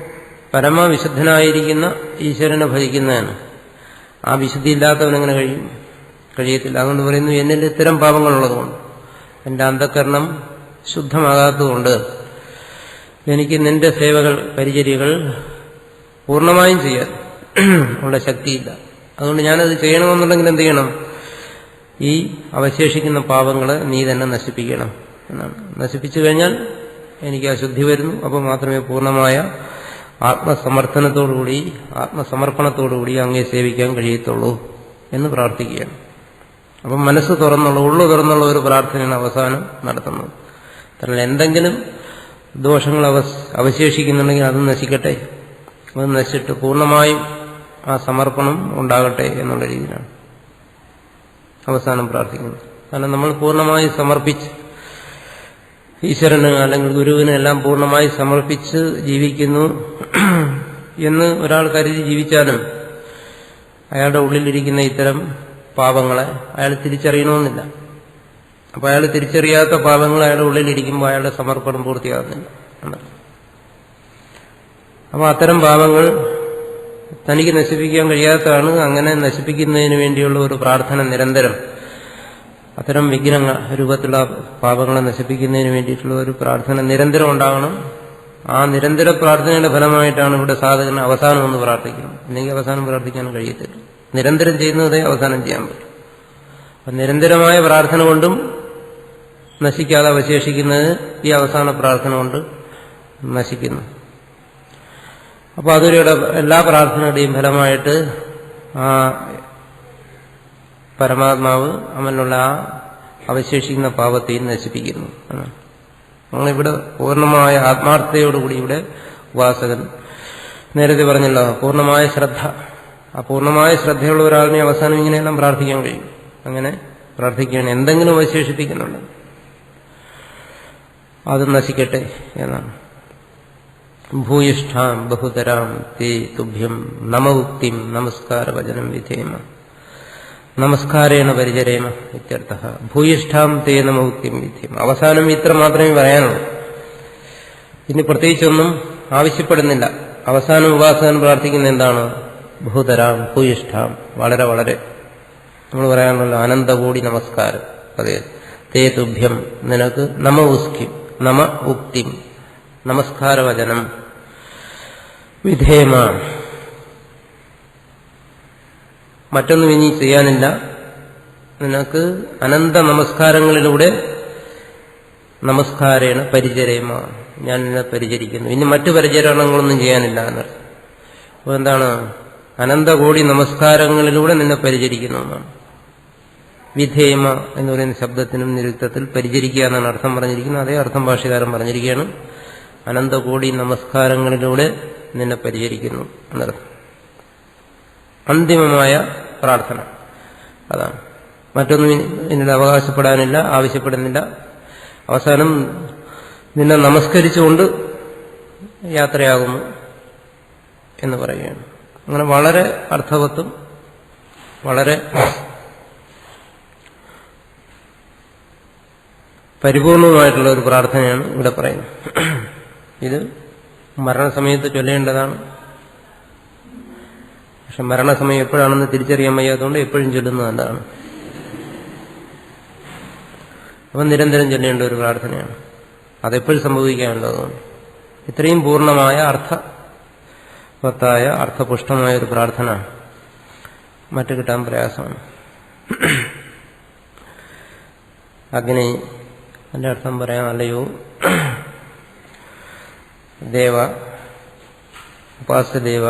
പരമവിശുദ്ധനായിരിക്കുന്ന ഈശ്വരനെ ഭജിക്കുന്നതാണ്. ആ വിശുദ്ധി ഇല്ലാത്തവനെങ്ങനെ കഴിയത്തില്ല. അതുകൊണ്ട് പറയുന്നു, എന്നിൽ ഇത്തരം പാപങ്ങളുള്ളതുകൊണ്ട്, എന്റെ അന്ധകരണം ശുദ്ധമാകാത്തതുകൊണ്ട് എനിക്ക് നിന്റെ സേവകൾ പരിചര്യകൾ പൂർണ്ണമായും ചെയ്യാൻ ഉള്ള ശക്തിയില്ല. അതുകൊണ്ട് ഞാനത് ചെയ്യണമെന്നുണ്ടെങ്കിൽ എന്ത് ചെയ്യണം, ഈ അവശേഷിക്കുന്ന പാപങ്ങളെ നീ തന്നെ നശിപ്പിക്കണം എന്നാണ്. നശിപ്പിച്ചു കഴിഞ്ഞാൽ എനിക്ക് ആ ശുദ്ധി വരുന്നു. അപ്പോൾ മാത്രമേ പൂർണ്ണമായ ആത്മസമർത്ഥനത്തോടുകൂടി ആത്മസമർപ്പണത്തോടുകൂടി അങ്ങേ സേവിക്കാൻ കഴിയത്തുള്ളൂ എന്ന് പ്രാർത്ഥിക്കുകയാണ്. അപ്പം മനസ്സ് തുറന്നുള്ള, ഉള്ളു തുറന്നുള്ള ഒരു പ്രാർത്ഥനയാണ് അവസാനം നടത്തുന്നത്. കാരണം എന്തെങ്കിലും ദോഷങ്ങൾ അവശേഷിക്കുന്നുണ്ടെങ്കിൽ അത് നശിക്കട്ടെ, അത് നശിച്ചിട്ട് പൂർണ്ണമായും ആ സമർപ്പണം ഉണ്ടാകട്ടെ എന്നുള്ള രീതിയിലാണ് അവസാനം പ്രാർത്ഥിക്കുന്നത്. കാരണം നമ്മൾ പൂർണ്ണമായി സമർപ്പിച്ച് ഈശ്വരന് അല്ലെങ്കിൽ ഗുരുവിന് എല്ലാം പൂർണ്ണമായി സമർപ്പിച്ച് ജീവിക്കുന്നു എന്ന് ഒരാൾ കരുതി ജീവിച്ചാലും അയാളുടെ ഉള്ളിലിരിക്കുന്ന ഇത്തരം പാപങ്ങളെ അയാൾ തിരിച്ചറിയണമെന്നില്ല. അപ്പോൾ അയാൾ തിരിച്ചറിയാത്ത പാപങ്ങൾ അയാളുടെ ഉള്ളിലിരിക്കുമ്പോൾ അയാളുടെ സമർപ്പണം പൂർത്തിയാകുന്നില്ല. അപ്പോൾ അത്തരം പാപങ്ങൾ തനിക്ക് നശിപ്പിക്കാൻ കഴിയാത്തതാണ്. അങ്ങനെ നശിപ്പിക്കുന്നതിന് വേണ്ടിയുള്ള ഒരു പ്രാർത്ഥന നിരന്തരം, അത്തരം വിഗ്രഹ രൂപത്തിലുള്ള പാപങ്ങളെ നശിപ്പിക്കുന്നതിന് വേണ്ടിയിട്ടുള്ള ഒരു പ്രാർത്ഥന നിരന്തരം ഉണ്ടാകണം. ആ നിരന്തര പ്രാർത്ഥനയുടെ ഫലമായിട്ടാണ് ഇവിടെ സാധകൻ അവസാനം ഒന്ന് പ്രാർത്ഥിക്കുന്നത്. അല്ലെങ്കിൽ അവസാനം പ്രാർത്ഥിക്കാൻ കഴിയത്തില്ല. നിരന്തരം ചെയ്യുന്നതേ അവസാനം ചെയ്യാൻ പറ്റും. അപ്പം നിരന്തരമായ പ്രാർത്ഥന കൊണ്ടും നശിക്കാതെ അവശേഷിക്കുന്നത് ഈ അവസാന പ്രാർത്ഥന കൊണ്ട് നശിക്കുന്നു. അപ്പോൾ അതൊരു എല്ലാ പ്രാർത്ഥനയുടെയും ഫലമായിട്ട് ആ പരമാത്മാവ് അവനുള്ള ആ അവശേഷിക്കുന്ന പാപത്തെയും നശിപ്പിക്കുന്നു. നമ്മളിവിടെ പൂർണ്ണമായ ആത്മാർത്ഥതയോടുകൂടി ഇവിടെ ഉപാസകൻ, നേരത്തെ പറഞ്ഞല്ലോ, പൂർണ്ണമായ ശ്രദ്ധ, ആ പൂർണ്ണമായ ശ്രദ്ധയുള്ള ഒരാളിനെ അവസാനം ഇങ്ങനെയെല്ലാം പ്രാർത്ഥിക്കാൻ കഴിയും. അങ്ങനെ പ്രാർത്ഥിക്കുകയാണ്. എന്തെങ്കിലും അവശേഷിപ്പിക്കുന്നുണ്ട് അത് നശിക്കട്ടെ എന്നാണ്. ഭൂയിഷ്ഠാം ബഹുതരാം തേ തുഭ്യം നമ ഉക്തിം നമസ്കാര വചനം വിധേമ നമസ്കാരേണ പരിചരേമ ഇത്യർത്ഥ. ഭൂയിഷ്ഠാം തേ നമ ഉക്തിം വിധേമ. അവസാനം ഇത്ര മാത്രമേ പറയാനുള്ളൂ. ഇനി പ്രത്യേകിച്ചൊന്നും ആവശ്യപ്പെടുന്നില്ല. അവസാനം ഉപാസകൻ പ്രാർത്ഥിക്കുന്ന എന്താണ്? ബഹുതരാം ഭൂയിഷ്ഠാം, വളരെ വളരെ നമ്മൾ പറയാനുള്ളൂ അനന്തകോടി നമസ്കാരം. അതെ, തേ തുഭ്യം, നിനക്ക് നമ ഉക്തിം നമസ്കാരവചനം വിധേമ. മറ്റൊന്നും ഇനി ചെയ്യാനില്ല. നിനക്ക് അനന്ത നമസ്കാരങ്ങളിലൂടെ നമസ്കാരേണ പരിചരേമ, ഞാൻ നിന്നെ പരിചരിക്കുന്നു. ഇനി മറ്റു പരിചരണങ്ങളൊന്നും ചെയ്യാനില്ല എന്നർത്ഥം. അപ്പോൾ എന്താണ്? അനന്തകോടി നമസ്കാരങ്ങളിലൂടെ നിന്നെ പരിചരിക്കുന്നു എന്നാണ്. വിധേമ എന്ന് പറയുന്ന ശബ്ദത്തിനും നിരുക്തത്തിൽ പരിചരിക്കുക എന്നാണ് അർത്ഥം പറഞ്ഞിരിക്കുന്നത്. അതേ അർത്ഥം ഭാഷ്യകാരൻ പറഞ്ഞിരിക്കുകയാണ്. അനന്തകോടി നമസ്കാരങ്ങളിലൂടെ നിന്നെ പരിചരിക്കുന്നു എന്നർത്ഥം. അന്തിമമായ പ്രാർത്ഥന അതാണ്. മറ്റൊന്നും എന്നോട് അവകാശപ്പെടാനില്ല, ആവശ്യപ്പെടുന്നില്ല. അവസാനം നിന്നെ നമസ്കരിച്ചുകൊണ്ട് യാത്രയാകുന്നു എന്ന് പറയുകയാണ്. അങ്ങനെ വളരെ അർത്ഥവത്തും വളരെ പരിപൂർണവുമായിട്ടുള്ള ഒരു പ്രാർത്ഥനയാണ് ഇവിടെ പറയുന്നത്. ഇത് മരണസമയത്ത് ചൊല്ലേണ്ടതാണ്. പക്ഷെ മരണസമയം എപ്പോഴാണെന്ന് തിരിച്ചറിയാൻ വയ്യാത്തതുകൊണ്ട് എപ്പോഴും ചൊല്ലുന്നത് നല്ലതാണ്. അപ്പം നിരന്തരം ചൊല്ലേണ്ട ഒരു പ്രാർത്ഥനയാണ്. അതെപ്പോഴും സംഭവിക്കാനുള്ളതുകൊണ്ട് ഇത്രയും പൂർണ്ണമായ സ്വത്തായ അർത്ഥപുഷ്ടമായ ഒരു പ്രാർത്ഥന മറ്റു കിട്ടാൻ പ്രയാസമാണ്. അഗ്നി അതിന്റെ അർത്ഥം പറയാം, അല്ലയോ ദേവ, ഉപാസ്യദേവ,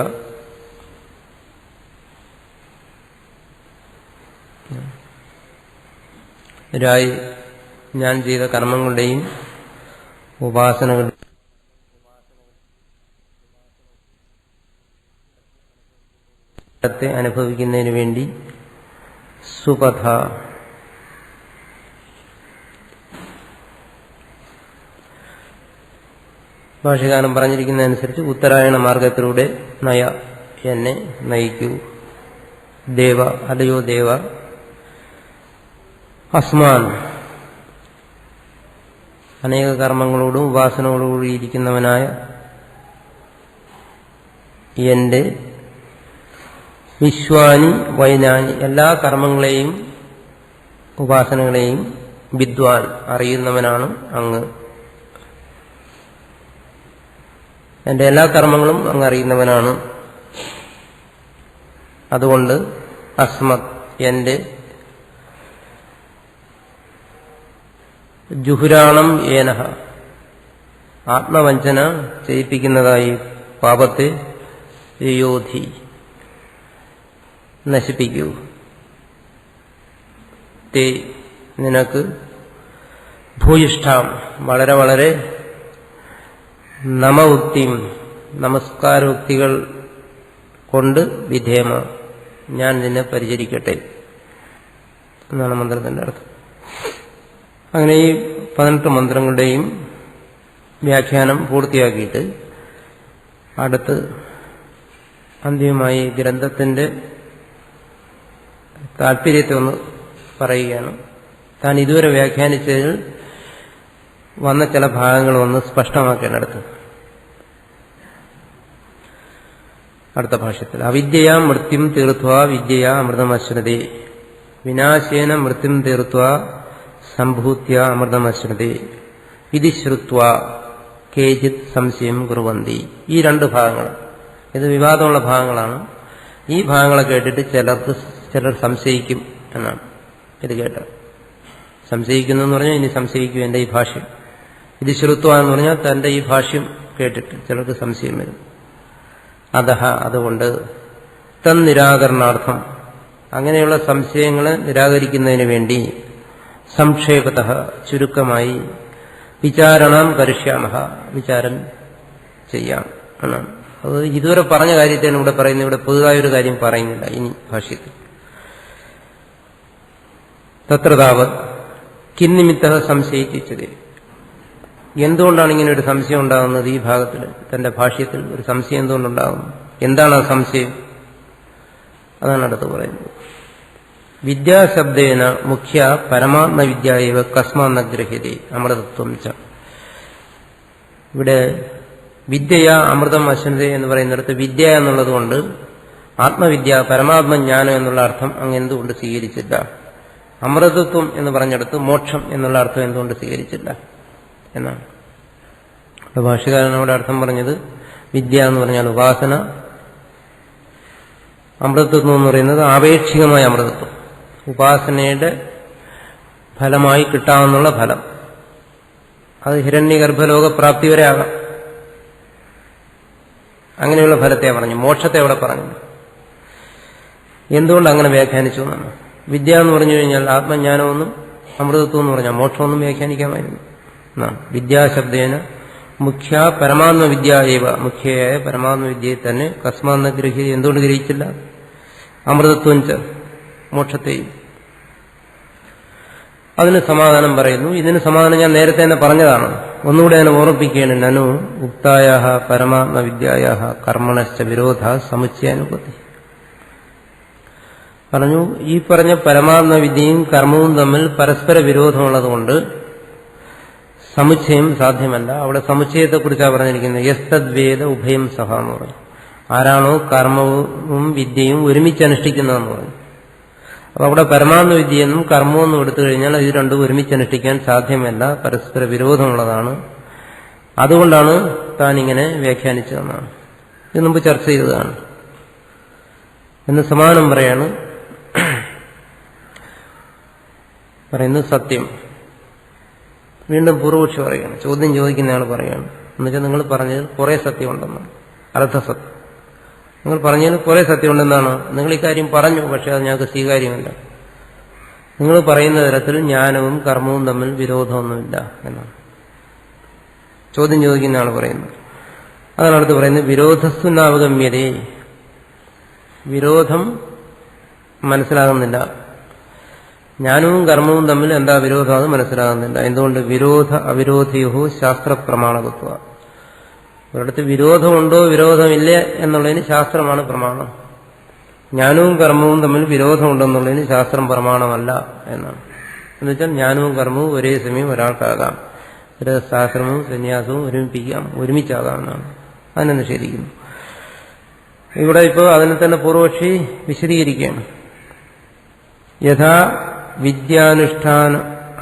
രായി ഞാൻ ചെയ്ത കർമ്മങ്ങളുടെയും ഉപാസനകളുടെയും അനുഭവിക്കുന്നതിന് വേണ്ടി സുപഥ, ഭാഷകാരൻ പറഞ്ഞിരിക്കുന്നതനുസരിച്ച് ഉത്തരായണ മാർഗത്തിലൂടെ എന്നെ നയിക്കൂ. ദേവ, അല്ലയോ ദേവ, അസ്മാൻ അനേക കർമ്മങ്ങളോടും ഉപാസനകളോടും ഇരിക്കുന്നവനായ എന്റെ വിശ്വാനി വൈനാനി എല്ലാ കർമ്മങ്ങളെയും ഉപാസനകളെയും വിദ്വാൻ അറിയുന്നവനാണ് അങ്ങ്. എന്റെ എല്ലാ കർമ്മങ്ങളും അങ്ങ് അറിയുന്നവനാണ്. അതുകൊണ്ട് അസ്മത് എന്റെ ജുഹുരാണം ഏനഹ ആത്മവഞ്ചന ചെയ്യിപ്പിക്കുന്നതായി പാപത്തെ യോധി നശിപ്പിക്കൂ. തേ നിനക്ക് ഭൂയിഷ്ഠാം വളരെ വളരെ നമോക്തിയും നമസ്കാരോക്തികൾ കൊണ്ട് വിധേമ ഞാൻ നിന്നെ പരിചരിക്കട്ടെ എന്നാണ് മന്ത്രത്തിന്റെ അർത്ഥം. അങ്ങനെ ഈ 18 മന്ത്രങ്ങളുടെയും വ്യാഖ്യാനം പൂർത്തിയാക്കിയിട്ട് അടുത്ത് അന്തിമമായി ഗ്രന്ഥത്തിന്റെ താല്പര്യത്തെ ഒന്ന് പറയുകയാണ്. താൻ ഇതുവരെ വ്യാഖ്യാനിച്ചതിൽ വന്ന ചില ഭാഗങ്ങൾ ഒന്ന് സ്പഷ്ടമാക്കേണ്ടടുത്ത് അടുത്ത ഭാഷ്യത്തിൽ അവിദ്യയാ മൃത്യും തീർത്വാ വിദ്യയാ അമൃതമശ്രതേ വിനാശേന മൃത്യും തീർത്വാ സംഭൂത്യ അമൃതമശ്രതേ ഇതി ശ്രുത്വാ കേചിത് സംശയം കുറുവന്തി. ഈ 2 ഭാഗങ്ങൾ ഇത് വിവാദമുള്ള ഭാഗങ്ങളാണ്. ഈ ഭാഗങ്ങളെ കേട്ടിട്ട് ചിലർ സംശയിക്കും എന്നാണ് ഇത് കേട്ടത്. സംശയിക്കുന്നു എന്ന് പറഞ്ഞാൽ ഇനി സംശയിക്കും എന്റെ ഈ ഭാഷ്യം. ഇത് ശ്രുത്വ എന്ന് പറഞ്ഞാൽ തന്റെ ഈ ഭാഷ്യം കേട്ടിട്ട് ചിലർക്ക് സംശയം വരും. അതുകൊണ്ട് തന്നിരാകരണാർത്ഥം അങ്ങനെയുള്ള സംശയങ്ങളെ നിരാകരിക്കുന്നതിന് വേണ്ടി സംക്ഷേപത ചുരുക്കമായി വിചാരണം കരിഷ്യാമഹ വിചാരം ചെയ്യാം എന്നാണ്. അത് ഇതുവരെ പറഞ്ഞ കാര്യത്തെയാണ് ഇവിടെ പറയുന്നത്. ഇവിടെ പുതുതായൊരു കാര്യം പറയുന്നില്ല ഇനി ഭാഷ്യത്തിൽ. തത്രതാവത് കിന്നിമിത്ത സംശയിച്ചത് എന്തുകൊണ്ടാണ് ഇങ്ങനെ ഒരു സംശയം ഉണ്ടാകുന്നത്? ഈ ഭാഗത്തിൽ തന്റെ ഭാഷ്യത്തിൽ ഒരു സംശയം എന്തുകൊണ്ടുണ്ടാകുന്നു? എന്താണ് ആ സംശയം? അതാണ് അടുത്ത് പറയുന്നത്. വിദ്യാശബ്ദേന മുഖ്യ പരമാത്മവിദ്യയവ കസ്മാന്ന ഗ്രഹ്യതേ അമൃതത്വം ച. ഇവിടെ വിദ്യയ അമൃതം അശ്വന്തേ എന്ന് പറയുന്നിടത്ത് വിദ്യ എന്നുള്ളത് കൊണ്ട് ആത്മവിദ്യ പരമാത്മജ്ഞാനം എന്നുള്ള അർത്ഥം അങ്ങ് എന്തുകൊണ്ട് സ്വീകരിച്ചില്ല? അമൃതത്വം എന്ന് പറഞ്ഞെടുത്ത് മോക്ഷം എന്നുള്ള അർത്ഥം എന്തുകൊണ്ട് സ്വീകരിച്ചില്ല എന്നാണ് ഭാഷ്യകാരനോട് അർത്ഥം പറഞ്ഞത്. വിദ്യ എന്ന് പറഞ്ഞാൽ ഉപാസന, അമൃതത്വം എന്ന് പറയുന്നത് ആപേക്ഷികമായ അമൃതത്വം, ഉപാസനയുടെ ഫലമായി കിട്ടാവുന്ന ഫലം. അത് ഹിരണ്യഗർഭലോകപ്രാപ്തി വരെ ആകാം. അങ്ങനെയുള്ള ഫലത്തെ പറഞ്ഞു, മോക്ഷത്തെ അവിടെ പറഞ്ഞു. എന്തുകൊണ്ട് അങ്ങനെ വ്യാഖ്യാനിച്ചു എന്നാണ്. വിദ്യ എന്ന് പറഞ്ഞു കഴിഞ്ഞാൽ ആത്മജ്ഞാനമൊന്നും അമൃതത്വം എന്ന് പറഞ്ഞാൽ മോക്ഷമൊന്നും വ്യാഖ്യാനിക്കാമായിരുന്നു എന്നാണ്. വിദ്യാശബ്ദേന മുഖ്യ പരമാത്മവിദ്യ ഏവ മുഖ്യയായ പരമാത്മവിദ്യയെ തന്നെ കസ്മാന്ന ഗ്രഹി എന്തുകൊണ്ട് ഗ്രഹിച്ചില്ല? അമൃതത്വം ച മോക്ഷത്തെയും. അതിന് സമാധാനം പറയുന്നു. ഇതിന് സമാധാനം ഞാൻ നേരത്തെ തന്നെ പറഞ്ഞതാണ്, ഒന്നുകൂടെ ഞാൻ ഓർമ്മിപ്പിക്കുകയാണ്. നനു ഉക്തായ പരമാത്മവിദ്യായ കർമ്മണശ്ച വിരോധ സമുച്ചയാനുപത്തി. പറഞ്ഞു ഈ പറഞ്ഞ പരമാത്മവിദ്യയും കർമ്മവും തമ്മിൽ പരസ്പര വിരോധമുള്ളതുകൊണ്ട് സമുച്ചയം സാധ്യമല്ല. അവിടെ സമുച്ചയത്തെക്കുറിച്ചാണ് പറഞ്ഞിരിക്കുന്നത്. യസ്തദ്വേദ ഉഭയം സഹ എന്ന് പറഞ്ഞു. ആരാണോ കർമ്മവും വിദ്യയും ഒരുമിച്ച് അനുഷ്ഠിക്കുന്നതെന്ന് പറഞ്ഞു. അപ്പൊ അവിടെ പരമാത്മവിദ്യയെന്നും കർമ്മമെന്നും എടുത്തു കഴിഞ്ഞാൽ ഇത് രണ്ടും ഒരുമിച്ച് അനുഷ്ഠിക്കാൻ സാധ്യമല്ല, പരസ്പര വിരോധമുള്ളതാണ്. അതുകൊണ്ടാണ് താൻ ഇങ്ങനെ വ്യാഖ്യാനിച്ചതെന്നാണ്. ഇത് മുമ്പ് ചർച്ച ചെയ്തതാണ്. എന്ന് സമാനം പറയാണ് പറയുന്നത് സത്യം. വീണ്ടും പൂർവപക്ഷി പറയുകയാണ്, ചോദ്യം ചോദിക്കുന്നയാൾ പറയുകയാണ്, എന്നുവെച്ചാൽ നിങ്ങൾ പറഞ്ഞത് കുറെ സത്യമുണ്ടെന്നാണ്, അർത്ഥസത്യം. നിങ്ങൾ പറഞ്ഞതിൽ കുറെ സത്യമുണ്ടെന്നാണ്. നിങ്ങൾ ഇക്കാര്യം പറഞ്ഞു, പക്ഷെ അത് ഞങ്ങൾക്ക് സ്വീകാര്യമല്ല. നിങ്ങൾ പറയുന്ന തരത്തിൽ ജ്ഞാനവും കർമ്മവും തമ്മിൽ വിരോധമൊന്നുമില്ല എന്നാണ് ചോദ്യം ചോദിക്കുന്ന ആൾ പറയുന്നത്. അതാണ് അടുത്ത് പറയുന്നത്, വിരോധസ്വനാവഗമ്യതേ, വിരോധം മനസ്സിലാകുന്നില്ല. ജ്ഞാനവും കർമ്മവും തമ്മിൽ എന്താ വിരോധം, അത് മനസ്സിലാകുന്നില്ല. എന്തുകൊണ്ട്? വിരോധ അവിരോധിയോ ശാസ്ത്രപ്രമാണകത്വ. ഒരിടത്ത് വിരോധമുണ്ടോ വിരോധമില്ലേ എന്നുള്ളതിന് ശാസ്ത്രമാണ് പ്രമാണം. ജ്ഞാനവും കർമ്മവും തമ്മിൽ വിരോധമുണ്ടെന്നുള്ളതിന് ശാസ്ത്രം പ്രമാണമല്ല എന്നാണ്. എന്നുവെച്ചാൽ ജ്ഞാനവും കർമ്മവും ഒരേ സമയം ഒരാൾക്കാകാം, ഗൃഹസ്ഥാശ്രമവും സന്യാസവും ഒരുമിച്ചാകാം എന്നാണ്. അതിനെ നിഷേധിക്കുന്നു. ഇവിടെ ഇപ്പോൾ അതിനെ തന്നെ പൂർവപക്ഷി വിശദീകരിക്കുകയാണ്. യഥാ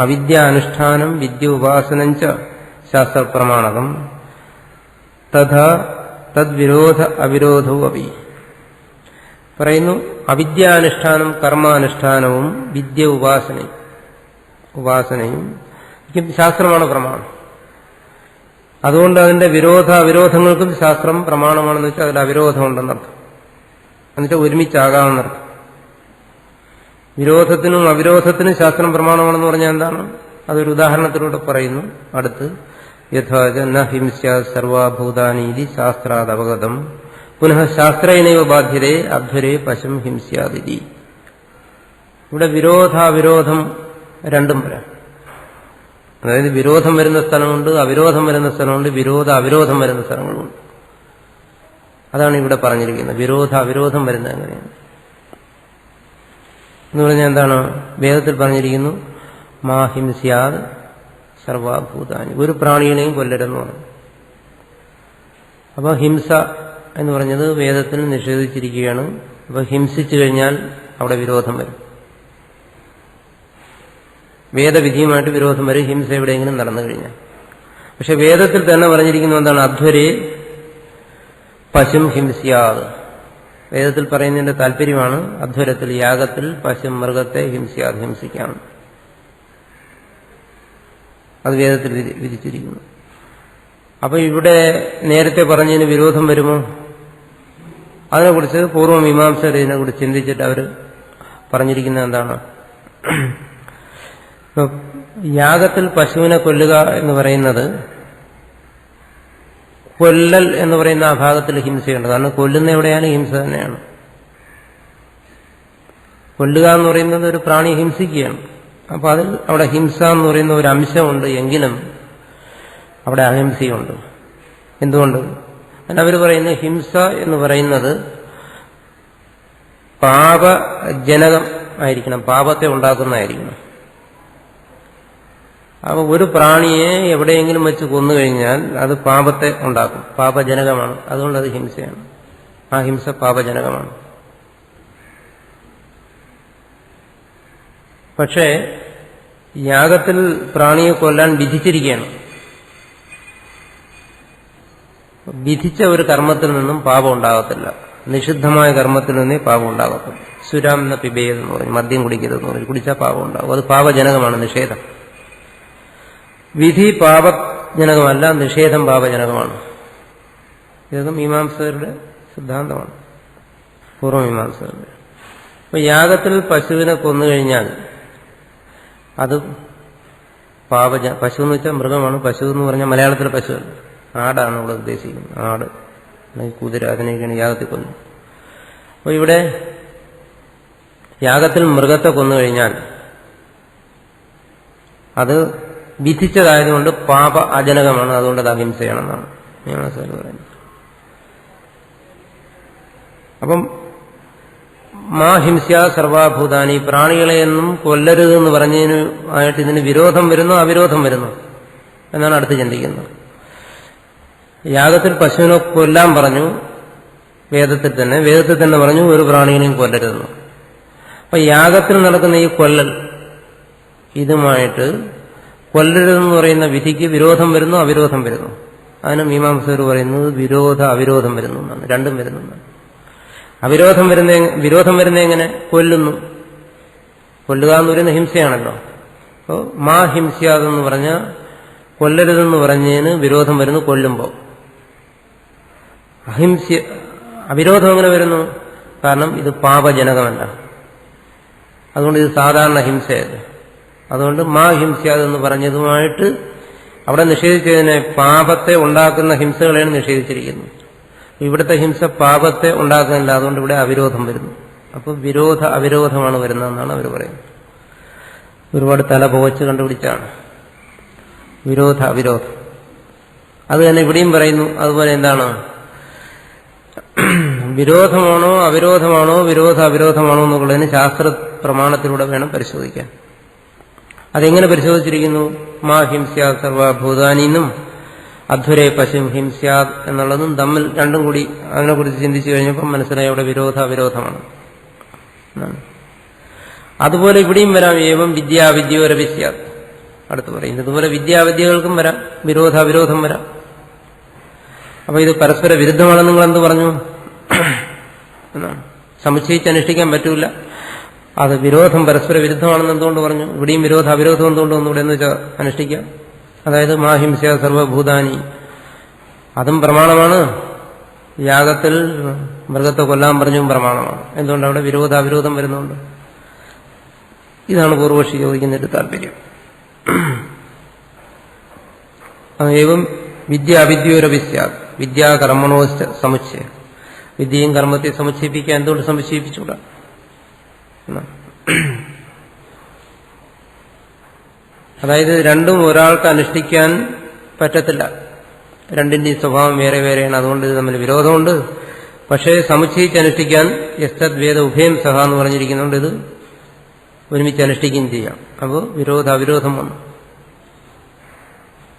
അവിദ്യാനുഷ്ഠാനം വിദ്യ ഉപാസനം ച ശാസ്ത്രപ്രമാണകം തഥാ തദ്വിരോധ അവിരോധവും അപി. പറയുന്നു, അവിദ്യാനുഷ്ഠാനം കർമാനുഷ്ഠാനവും വിദ്യ ഉപാസനയും ശാസ്ത്രമാണ് പ്രമാണം. അതുകൊണ്ട് അതിന്റെ വിരോധ അവിരോധങ്ങൾക്കും ശാസ്ത്രം പ്രമാണമാണെന്ന് വെച്ചാൽ അതിൽ അവിരോധമുണ്ടെന്നർത്ഥം. എന്നുവെച്ചാൽ ഒരുമിച്ചാകാമെന്നർത്ഥം. വിരോധത്തിനും അവിരോധത്തിനും ശാസ്ത്രം പ്രമാണമാണെന്ന് പറഞ്ഞാൽ എന്താണ്? അതൊരു ഉദാഹരണത്തിലൂടെ പറയുന്നു. അടുത്ത് യഥാച ന ഹിംസ്യ സർവാഭൂതാനീതി ശാസ്ത്രാദവഗതം പുനഃ ശാസ്ത്രേനൈവ ബാധ്യതേ അധ്വരേ പശും ഹിംസ്യാദിതി. ഇവിടെ വിരോധാവിരോധം രണ്ടും വരാം. അതായത് വിരോധം വരുന്ന സ്ഥലമുണ്ട്, അവിരോധം വരുന്ന സ്ഥലമുണ്ട്, വിരോധ അവിരോധം വരുന്ന സ്ഥലങ്ങളുമുണ്ട്. അതാണ് ഇവിടെ പറഞ്ഞിരിക്കുന്നത്. വിരോധ അവിരോധം വരുന്നത് എങ്ങനെയാണ് എന്ന് പറഞ്ഞാൽ എന്താണ്? വേദത്തിൽ പറഞ്ഞിരിക്കുന്നു, മാ ഹിംസ്യാദ് സർവാഭൂതാനി, ഒരു പ്രാണികളെയും കൊല്ലരുതെന്ന് പറഞ്ഞു. അപ്പോൾ ഹിംസ എന്ന് പറഞ്ഞത് വേദത്തിൽ നിഷേധിച്ചിരിക്കുകയാണ്. അപ്പോൾ ഹിംസിച്ചു കഴിഞ്ഞാൽ അവിടെ വിരോധം വരും, വേദവിധിയുമായിട്ട് വിരോധം വരും, ഹിംസ എവിടെയെങ്കിലും നടന്നു കഴിഞ്ഞാൽ. പക്ഷെ വേദത്തിൽ തന്നെ പറഞ്ഞിരിക്കുന്നു എന്താണ്? അധ്വരേ പശും ഹിംസ്യാത്. വേദത്തിൽ പറയുന്നതിന്റെ താല്പര്യമാണ് അധ്വരത്തിൽ, യാഗത്തിൽ പശും മൃഗത്തെ ഹിംസിക്കാം. അത് വേദത്തിൽ വിധിച്ചിരിക്കുന്നു. അപ്പൊ ഇവിടെ നേരത്തെ പറഞ്ഞതിന് വിരോധം വരുമോ? അതിനെക്കുറിച്ച് പൂർവ്വമീമാംസകർ ഇതിനെക്കുറിച്ച് ചിന്തിച്ചിട്ട് അവർ പറഞ്ഞിരിക്കുന്നത് എന്താണ്? യാഗത്തിൽ പശുവിനെ കൊല്ലുക എന്ന് പറയുന്നത്, കൊല്ലൽ എന്ന് പറയുന്ന ആ ഭാഗത്തിൽ ഹിംസയുണ്ട്. കാരണം കൊല്ലുന്ന എവിടെയാണ് ഹിംസ തന്നെയാണ്. കൊല്ലുക എന്ന് പറയുന്നത് ഒരു പ്രാണി ഹിംസിക്കുകയാണ്. അപ്പൊ അതിൽ അവിടെ ഹിംസ എന്ന് പറയുന്ന ഒരു അംശമുണ്ട്, എങ്കിലും അവിടെ അഹിംസയുണ്ട്. എന്തുകൊണ്ട്? അവർ പറയുന്നത് ഹിംസ എന്ന് പറയുന്നത് പാപജനകം ആയിരിക്കണം, പാപത്തെ ഉണ്ടാക്കുന്നതായിരിക്കണം. അപ്പൊ ഒരു പ്രാണിയെ എവിടെയെങ്കിലും വെച്ച് കൊന്നുകഴിഞ്ഞാൽ അത് പാപത്തെ ഉണ്ടാക്കും, പാപജനകമാണ്. അതുകൊണ്ട് അത് ഹിംസയാണ്. ആ ഹിംസ പാപജനകമാണ്. പക്ഷേ യാഗത്തിൽ പ്രാണിയെ കൊല്ലാൻ വിധിച്ചിരിക്കുകയാണ്. വിധിച്ച ഒരു കർമ്മത്തിൽ നിന്നും പാപം ഉണ്ടാകത്തില്ല, നിഷിദ്ധമായ കർമ്മത്തിൽ നിന്നേ പാപം ഉണ്ടാകത്തില്ല. സുരാം എന്ന പിബേയെന്ന് പറയും, മദ്യം കുടിക്കരുതെന്ന് പറയും, കുടിച്ചാൽ പാപം ഉണ്ടാകും. അത് പാപജനകമാണ്, നിഷേധം. വിധി പാപജനകമല്ല, നിഷേധം പാപജനകമാണ്. ഇതൊക്കെ മീമാംസകരുടെ സിദ്ധാന്തമാണ്, പൂർവ്വമീമാംസകരുടെ. അപ്പൊ യാഗത്തിൽ പശുവിനെ കൊന്നുകഴിഞ്ഞാൽ അത് പശു എന്ന് വെച്ചാൽ മൃഗമാണ്. പശു എന്ന് പറഞ്ഞാൽ മലയാളത്തിലെ പശുവല്ല, ആടാണ് ഇവിടെ ഉദ്ദേശിക്കുന്നത്. ആട് അല്ലെങ്കിൽ കുതിര, അതിനെയൊക്കെയാണ് യാഗത്തിൽ കൊല്ലുന്നത്. അപ്പോൾ ഇവിടെ യാഗത്തിൽ മൃഗത്തെ കൊന്നുകഴിഞ്ഞാൽ അത് വിധിച്ചതായതുകൊണ്ട് പാപ അജനകമാണ്. അതുകൊണ്ട് അത് അഹിംസയാണെന്നാണ് മീമാംസകർ പറയുന്നത്. അപ്പം മാ ഹിംസ്യ സർവാഭൂതാനി, പ്രാണികളെയൊന്നും കൊല്ലരുതെന്ന് പറഞ്ഞതിന് ആയിട്ട് ഇതിന് വിരോധം വരുന്നു, അവിരോധം വരുന്നു എന്നാണ് അടുത്ത് ചിന്തിക്കുന്നത്. യാഗത്തിൽ പശുവിനെ കൊല്ലാൻ പറഞ്ഞു, വേദത്തിൽ തന്നെ പറഞ്ഞു ഒരു പ്രാണികളെയും കൊല്ലരുതെന്ന്. അപ്പൊ യാഗത്തിൽ നടക്കുന്ന ഈ കൊല്ലൽ, ഇതുമായിട്ട് കൊല്ലരുതെന്ന് പറയുന്ന വിധിക്ക് വിരോധം വരുന്നു, അവിരോധം വരുന്നു. അതിന് മീമാംസകർ പറയുന്നത് വിരോധ അവിരോധം വരുന്നു എന്നാണ്. രണ്ടും വരുന്നു എന്നാണ്. വിരോധം വരുന്ന എങ്ങനെ? കൊല്ലുന്നു. കൊല്ലുക എന്ന് പറയുന്ന ഹിംസയാണല്ലോ. അപ്പോൾ മാ ഹിംസ്യാതെന്ന് പറഞ്ഞാൽ കൊല്ലരുതെന്ന് പറഞ്ഞതിന് വിരോധം വരുന്നു കൊല്ലുമ്പോൾ. അവിരോധം എങ്ങനെ വരുന്നു? കാരണം ഇത് പാപജനകമല്ല, അതുകൊണ്ട് ഇത് സാധാരണ ഹിംസയല്ല. അതുകൊണ്ട് മാ ഹിംസ്യാതെന്ന് പറഞ്ഞതുമായിട്ട് അവിടെ നിഷേധിച്ചതിനെ പാപത്തെ ഉണ്ടാക്കുന്ന ഹിംസകളെയാണ് നിഷേധിച്ചിരിക്കുന്നത്. ഇവിടുത്തെ ഹിംസ പാപത്തെ ഉണ്ടാക്കുന്നില്ല, അതുകൊണ്ട് ഇവിടെ അവിരോധം വരുന്നു. അപ്പോൾ വിരോധ അവിരോധമാണ് വരുന്നതെന്നാണ് അവർ പറയുന്നത്. ഒരുപാട് തല പോവച്ച് കണ്ടുപിടിച്ചാണ് വിരോധ അവിരോധം. അത് തന്നെ ഇവിടെയും പറയുന്നു. അതുപോലെ എന്താണ്, വിരോധമാണോ അവിരോധമാണോ വിരോധ അവിരോധമാണോ എന്നുള്ളതിന് ശാസ്ത്ര പ്രമാണത്തിലൂടെ വേണം പരിശോധിക്കാൻ. അതെങ്ങനെ പരിശോധിച്ചിരിക്കുന്നു? മാ ഹിംസ്യാ സർവഭൂതാനിന്നും അധ്വരേ പശും ഹിംസ്യാദ് എന്നുള്ളതും തമ്മിൽ രണ്ടും കൂടി അതിനെക്കുറിച്ച് ചിന്തിച്ചു കഴിഞ്ഞപ്പോൾ മനസ്സിലായി അവിടെ വിരോധ അവിരോധമാണ്. അതുപോലെ ഇവിടെയും വരാം. ഏവം വിദ്യാവിദ്യോരവിസ്യാദ് അടുത്ത് പറയുന്നത്. ഇതുപോലെ വിദ്യാവിദ്യകൾക്കും വരാം, വിരോധാവിരോധം വരാം. അപ്പൊ ഇത് പരസ്പര വിരുദ്ധമാണെന്ന് നിങ്ങൾ എന്ത് പറഞ്ഞു എന്നാണ്. സമുച്ചയിച്ച് അനുഷ്ഠിക്കാൻ പറ്റൂല. അത് വിരോധം പരസ്പര വിരുദ്ധമാണെന്ന് എന്തുകൊണ്ട് പറഞ്ഞു? ഇവിടെയും വിരോധ അവിരോധം എന്തുകൊണ്ട് വന്നു ഇവിടെ എന്ന് വെച്ചാൽ അനുഷ്ഠിക്കാം. അതായത് മാഹിംസ്യ സർവഭൂതാനി, അതും പ്രമാണമാണ്. യാഗത്തിൽ മൃഗത്തെ കൊല്ലാൻ പറഞ്ഞും പ്രമാണമാണ്. എന്തുകൊണ്ട്? അവിടെ വിരോധാവിരോധം വരുന്നുണ്ട്. ഇതാണ് പൂർവക്ഷി ചോദിക്കുന്നതിന്റെ താല്പര്യം. ഏവം വിദ്യ അവിദ്യോരവിസ്യാദ് വിദ്യാകർമ്മണോ സമുച്ചയം. വിദ്യയും കർമ്മത്തെ സമുച്ചയിപ്പിക്കാൻ എന്തുകൊണ്ട് സമുച്ചയിപ്പിച്ചുകൂടാ? അതായത് രണ്ടും ഒരാൾക്ക് അനുഷ്ഠിക്കാൻ പറ്റത്തില്ല. രണ്ടിന്റെയും സ്വഭാവം വേറെ വേറെയാണ്. അതുകൊണ്ട് ഇത് തമ്മിൽ വിരോധമുണ്ട്. പക്ഷേ സമുച്ചയിച്ച് അനുഷ്ഠിക്കാൻ യസ്തദ്വേദ ഉഭയം സഹ എന്ന് പറഞ്ഞിരിക്കുന്നുണ്ട്. ഇത് ഒരുമിച്ച് അനുഷ്ഠിക്കുകയും ചെയ്യാം. അപ്പോൾ വിരോധ അവിരോധം വന്നു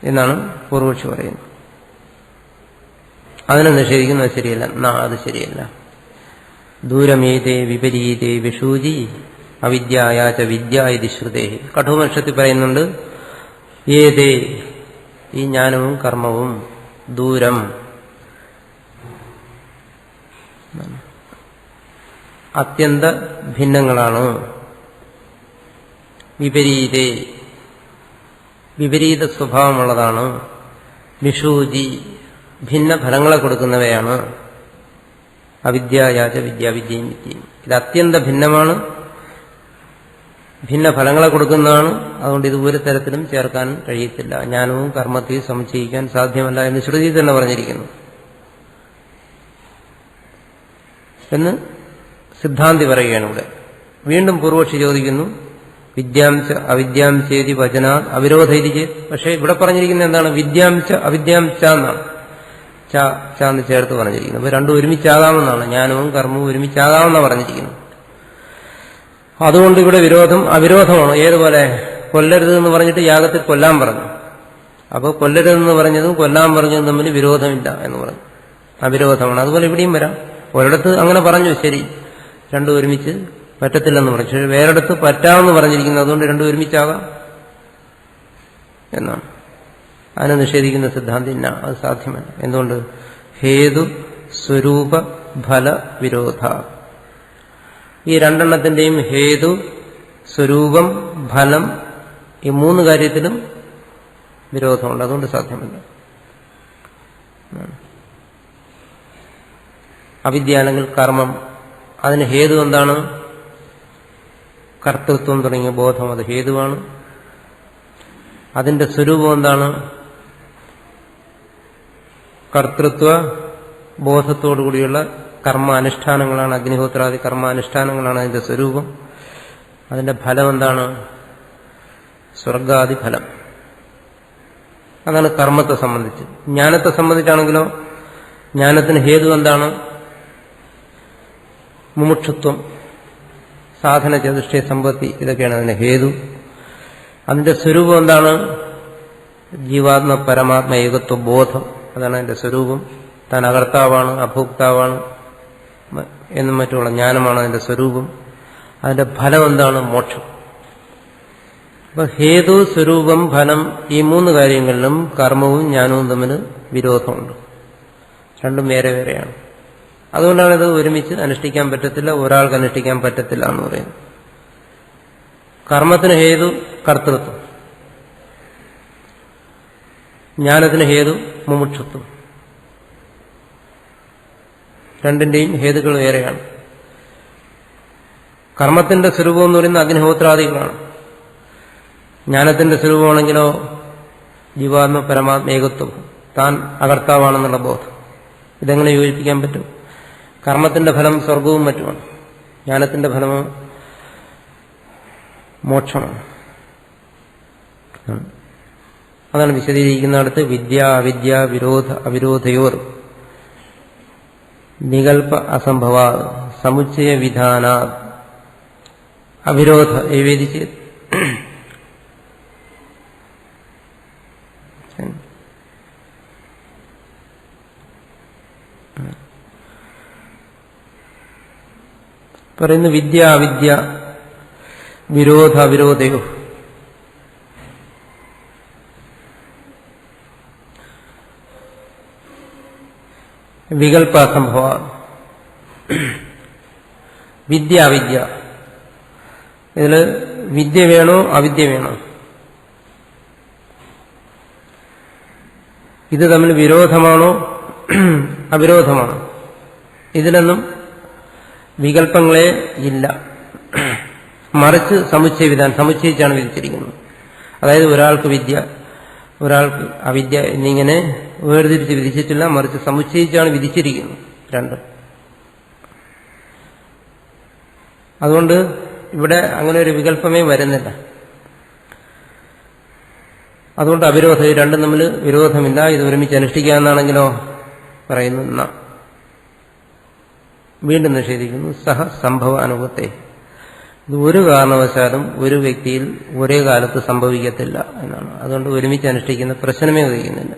എന്നാണ് പൂർവക്ഷി പറയുന്നത്. അതിനെ നിഷേധിക്കുന്നത് ശരിയല്ല. അത് ശരിയല്ല. ദൂരമേതേ വിപരീതേ വിഷൂജി അവിദ്യായാച വിദ്യ ഇതി ശ്രുതേ. കഠോപനിഷത്തിൽ പറയുന്നുണ്ട്, ഏതേ ഈ ജ്ഞാനവും കർമ്മവും ദൂരം അത്യന്ത ഭിന്നങ്ങളാണ്. വിപരീതേ വിപരീത സ്വഭാവമുള്ളതാണ്. വിഷൂജി ഭിന്ന ഫലങ്ങളെ കൊടുക്കുന്നവയാണ്. അവിദ്യായാച വിദ്യയും വിദ്യയും. ഇത് അത്യന്ത ഭിന്നമാണ്, ഭിന്ന ഫലങ്ങളെ കൊടുക്കുന്നതാണ്. അതുകൊണ്ട് ഇത് ഒരു തരത്തിലും ചേർക്കാൻ കഴിയത്തില്ല. ജ്ഞാനവും കർമ്മത്തെയും സമുച്ചയിക്കാൻ സാധ്യമല്ല എന്ന് ശ്രുതി തന്നെ പറഞ്ഞിരിക്കുന്നു എന്ന് സിദ്ധാന്തി പറയുകയാണ് ഇവിടെ. വീണ്ടും പൂർവക്ഷി ചോദിക്കുന്നു, വിദ്യാംശ അവിദ്യാംശേതി വചനാ അവിരോധ ഇരിക്കെ. പക്ഷെ ഇവിടെ പറഞ്ഞിരിക്കുന്നത് എന്താണ്? വിദ്യാംശ അവിദ്യാംശ എന്നാണ്. ചാന്ന് ചേർത്ത് പറഞ്ഞിരിക്കുന്നത്. അപ്പൊ രണ്ടും ഒരുമിച്ചാകാമെന്നാണ്. ജ്ഞാനവും കർമ്മവും ഒരുമിച്ചാകാമെന്നാണ് പറഞ്ഞിരിക്കുന്നത്. അതുകൊണ്ട് ഇവിടെ വിരോധം അവിരോധമാണ്. ഏതുപോലെ? കൊല്ലരുതെന്ന് പറഞ്ഞിട്ട് യാഗത്തിൽ കൊല്ലാൻ പറഞ്ഞു. അപ്പോൾ കൊല്ലരുതെന്ന് പറഞ്ഞതും കൊല്ലാൻ പറഞ്ഞതും തമ്മിൽ വിരോധമില്ല എന്ന് പറഞ്ഞു. അവിരോധമാണ്. അതുപോലെ ഇവിടെയും വരാം. ഒരിടത്ത് അങ്ങനെ പറഞ്ഞു, ശരി, രണ്ടും ഒരുമിച്ച് പറ്റത്തില്ലെന്ന് പറഞ്ഞു. പക്ഷേ വേറെടുത്ത് പറ്റാമെന്ന് പറഞ്ഞിരിക്കുന്നു. അതുകൊണ്ട് രണ്ടും ഒരുമിച്ചാകാം എന്നാണ്. അതിനെ നിഷേധിക്കുന്ന സിദ്ധാന്തം ഇല്ല, അത് സാധ്യമല്ല. എന്തുകൊണ്ട്? ഹേതു സ്വരൂപ ഫല വിരോധ. ഈ രണ്ടെണ്ണത്തിന്റെയും ഹേതു, സ്വരൂപം, ഫലം, ഈ മൂന്ന് കാര്യത്തിലും വിരോധമുണ്ട്. അതുകൊണ്ട് സാധ്യമല്ല. അവിദ്യ അല്ലെങ്കിൽ കർമ്മം, അതിന് ഹേതു എന്താണ്? കർത്തൃത്വം തുടങ്ങിയ ബോധം, അത് ഹേതുവാണ്. അതിന്റെ സ്വരൂപം എന്താണ്? കർത്തൃത്വ ബോധത്തോടുകൂടിയുള്ള കർമാനുഷ്ഠാനങ്ങളാണ്. അഗ്നിഹോത്രാദി കർമാനുഷ്ഠാനങ്ങളാണ് അതിന്റെ സ്വരൂപം. അതിന്റെ ഫലം എന്താണ്? സ്വർഗാദി ഫലം. അതാണ് കർമ്മത്തെ സംബന്ധിച്ച്. ജ്ഞാനത്തെ സംബന്ധിച്ചാണെങ്കിലോ ജ്ഞാനത്തിന് ഹേതു എന്താണ്? മുമുക്ഷുത്വം, സാധന ചതുഷ്ടയ സമ്പത്തി, ഇതൊക്കെയാണ് അതിന്റെ ഹേതു. അതിന്റെ സ്വരൂപം എന്താണ്? ജീവാത്മ പരമാത്മ ഏകത്വ ബോധം, അതാണ് അതിന്റെ സ്വരൂപം. താൻ അകർത്താവാണ്, അഭോക്താവാണ് എന്നും മറ്റുള്ള ജ്ഞാനമാണ് അതിന്റെ സ്വരൂപം. അതിന്റെ ഫലം എന്താണ്? മോക്ഷം. അപ്പൊ ഹേതു, സ്വരൂപം, ഫലം ഈ മൂന്ന് കാര്യങ്ങളിലും കർമ്മവും ജ്ഞാനവും തമ്മിൽ വിരോധമുണ്ട്. രണ്ടും വേറെ വേറെയാണ്. അതുകൊണ്ടാണ് ഇത് ഒരുമിച്ച് അനുഷ്ഠിക്കാൻ പറ്റത്തില്ല, ഒരാൾക്ക് അനുഷ്ഠിക്കാൻ പറ്റത്തില്ല എന്ന് പറയുന്നത്. കർമ്മത്തിന് ഹേതു കർത്തൃത്വം, ജ്ഞാനത്തിന് ഹേതു മുമുക്ഷുത്വം. രണ്ടിന്റെയും ഹേതുക്കൾ വേറെയാണ്. കർമ്മത്തിന്റെ സ്വരൂപം എന്ന് പറയുന്നത് അഗ്നിഹോത്രാദികളാണ്. ജ്ഞാനത്തിന്റെ സ്വരൂപമാണെങ്കിലോ ജീവാത്മ പരമാത്മേകത്വം, താൻ അകർത്താവാണെന്നുള്ള ബോധം. ഇതെങ്ങനെ യോജിപ്പിക്കാൻ പറ്റും? കർമ്മത്തിന്റെ ഫലം സ്വർഗവും മറ്റുമാണ്, ജ്ഞാനത്തിന്റെ ഫലമോ മോക്ഷമാണ്. അതാണ് വിശദീകരിക്കുന്നിടത്ത് വിദ്യ അവിദ്യ വിരോധ അവിരോധയോർ വികൽപ്പ അസംഭവ സമുച്ചയ വിധാന അവിരോധ ഏവേദിച്ച് പറയുന്നു. വിദ്യ അവിദ്യ വിരോധ അവിരോധയോ വികൽപ്പ അസംഭവ. വിദ്യ അവിദ്യ, ഇതിൽ വിദ്യ വേണോ അവിദ്യ വേണോ? ഇത് തമ്മിൽ വിരോധമാണോ അവിരോധമാണോ? ഇതിലൊന്നും വികല്പങ്ങളെ ഇല്ല, മറിച്ച് സമുച്ചയ വിധാനം, സമുച്ചയിച്ചാണ് വിധിച്ചിരിക്കുന്നത്. അതായത് ഒരാൾക്ക് വിദ്യ, ഒരാൾക്ക് അവിദ്യ എന്നിങ്ങനെ വേർതിരിച്ച് വിധിച്ചിട്ടില്ല, മറിച്ച് സമുച്ചയിച്ചാണ് വിധിച്ചിരിക്കുന്നത് രണ്ടും. അതുകൊണ്ട് ഇവിടെ അങ്ങനെ ഒരു വികല്പമേ വരുന്നില്ല. അതുകൊണ്ട് അവിരോധം, ഈ രണ്ടും തമ്മിൽ വിരോധമില്ല, ഇത് ഒരുമിച്ച് അനുഷ്ഠിക്കാമെന്നാണെങ്കിലോ പറയുന്നു. വീണ്ടും നിഷേധിക്കുന്നു. സഹ സംഭവ അനുഭവത്തെ, ഇത് ഒരു കാരണവശാലും ഒരു വ്യക്തിയിൽ ഒരേ കാലത്ത് സംഭവിക്കത്തില്ല എന്നാണ്. അതുകൊണ്ട് ഒരുമിച്ച് അനുഷ്ഠിക്കുന്ന പ്രശ്നമേ ഉദിക്കുന്നില്ല.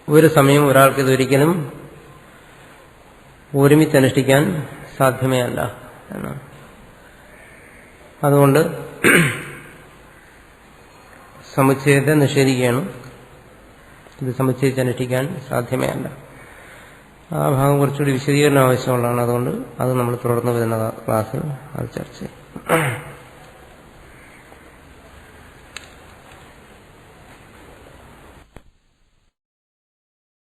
ഒരു സമയം ഒരാൾക്ക് ഇതൊരിക്കലും ഒരുമിച്ച് അനുഷ്ഠിക്കാൻ സാധ്യമേ അല്ല എന്നാണ്. അതുകൊണ്ട് സമുച്ചയത്തെ നിഷേധിക്കുകയാണ്. ഇത് സമുച്ചയിച്ച് അനുഷ്ഠിക്കാൻ സാധ്യമേ അല്ല. ആ ഭാഗം കുറച്ചുകൂടി വിശദീകരണം ആവശ്യമുള്ളതാണ്. അതുകൊണ്ട് അത് നമ്മൾ തുടർന്ന് വരുന്ന ക്ലാസ്സിൽ അത് ചർച്ച ചെയ്യും.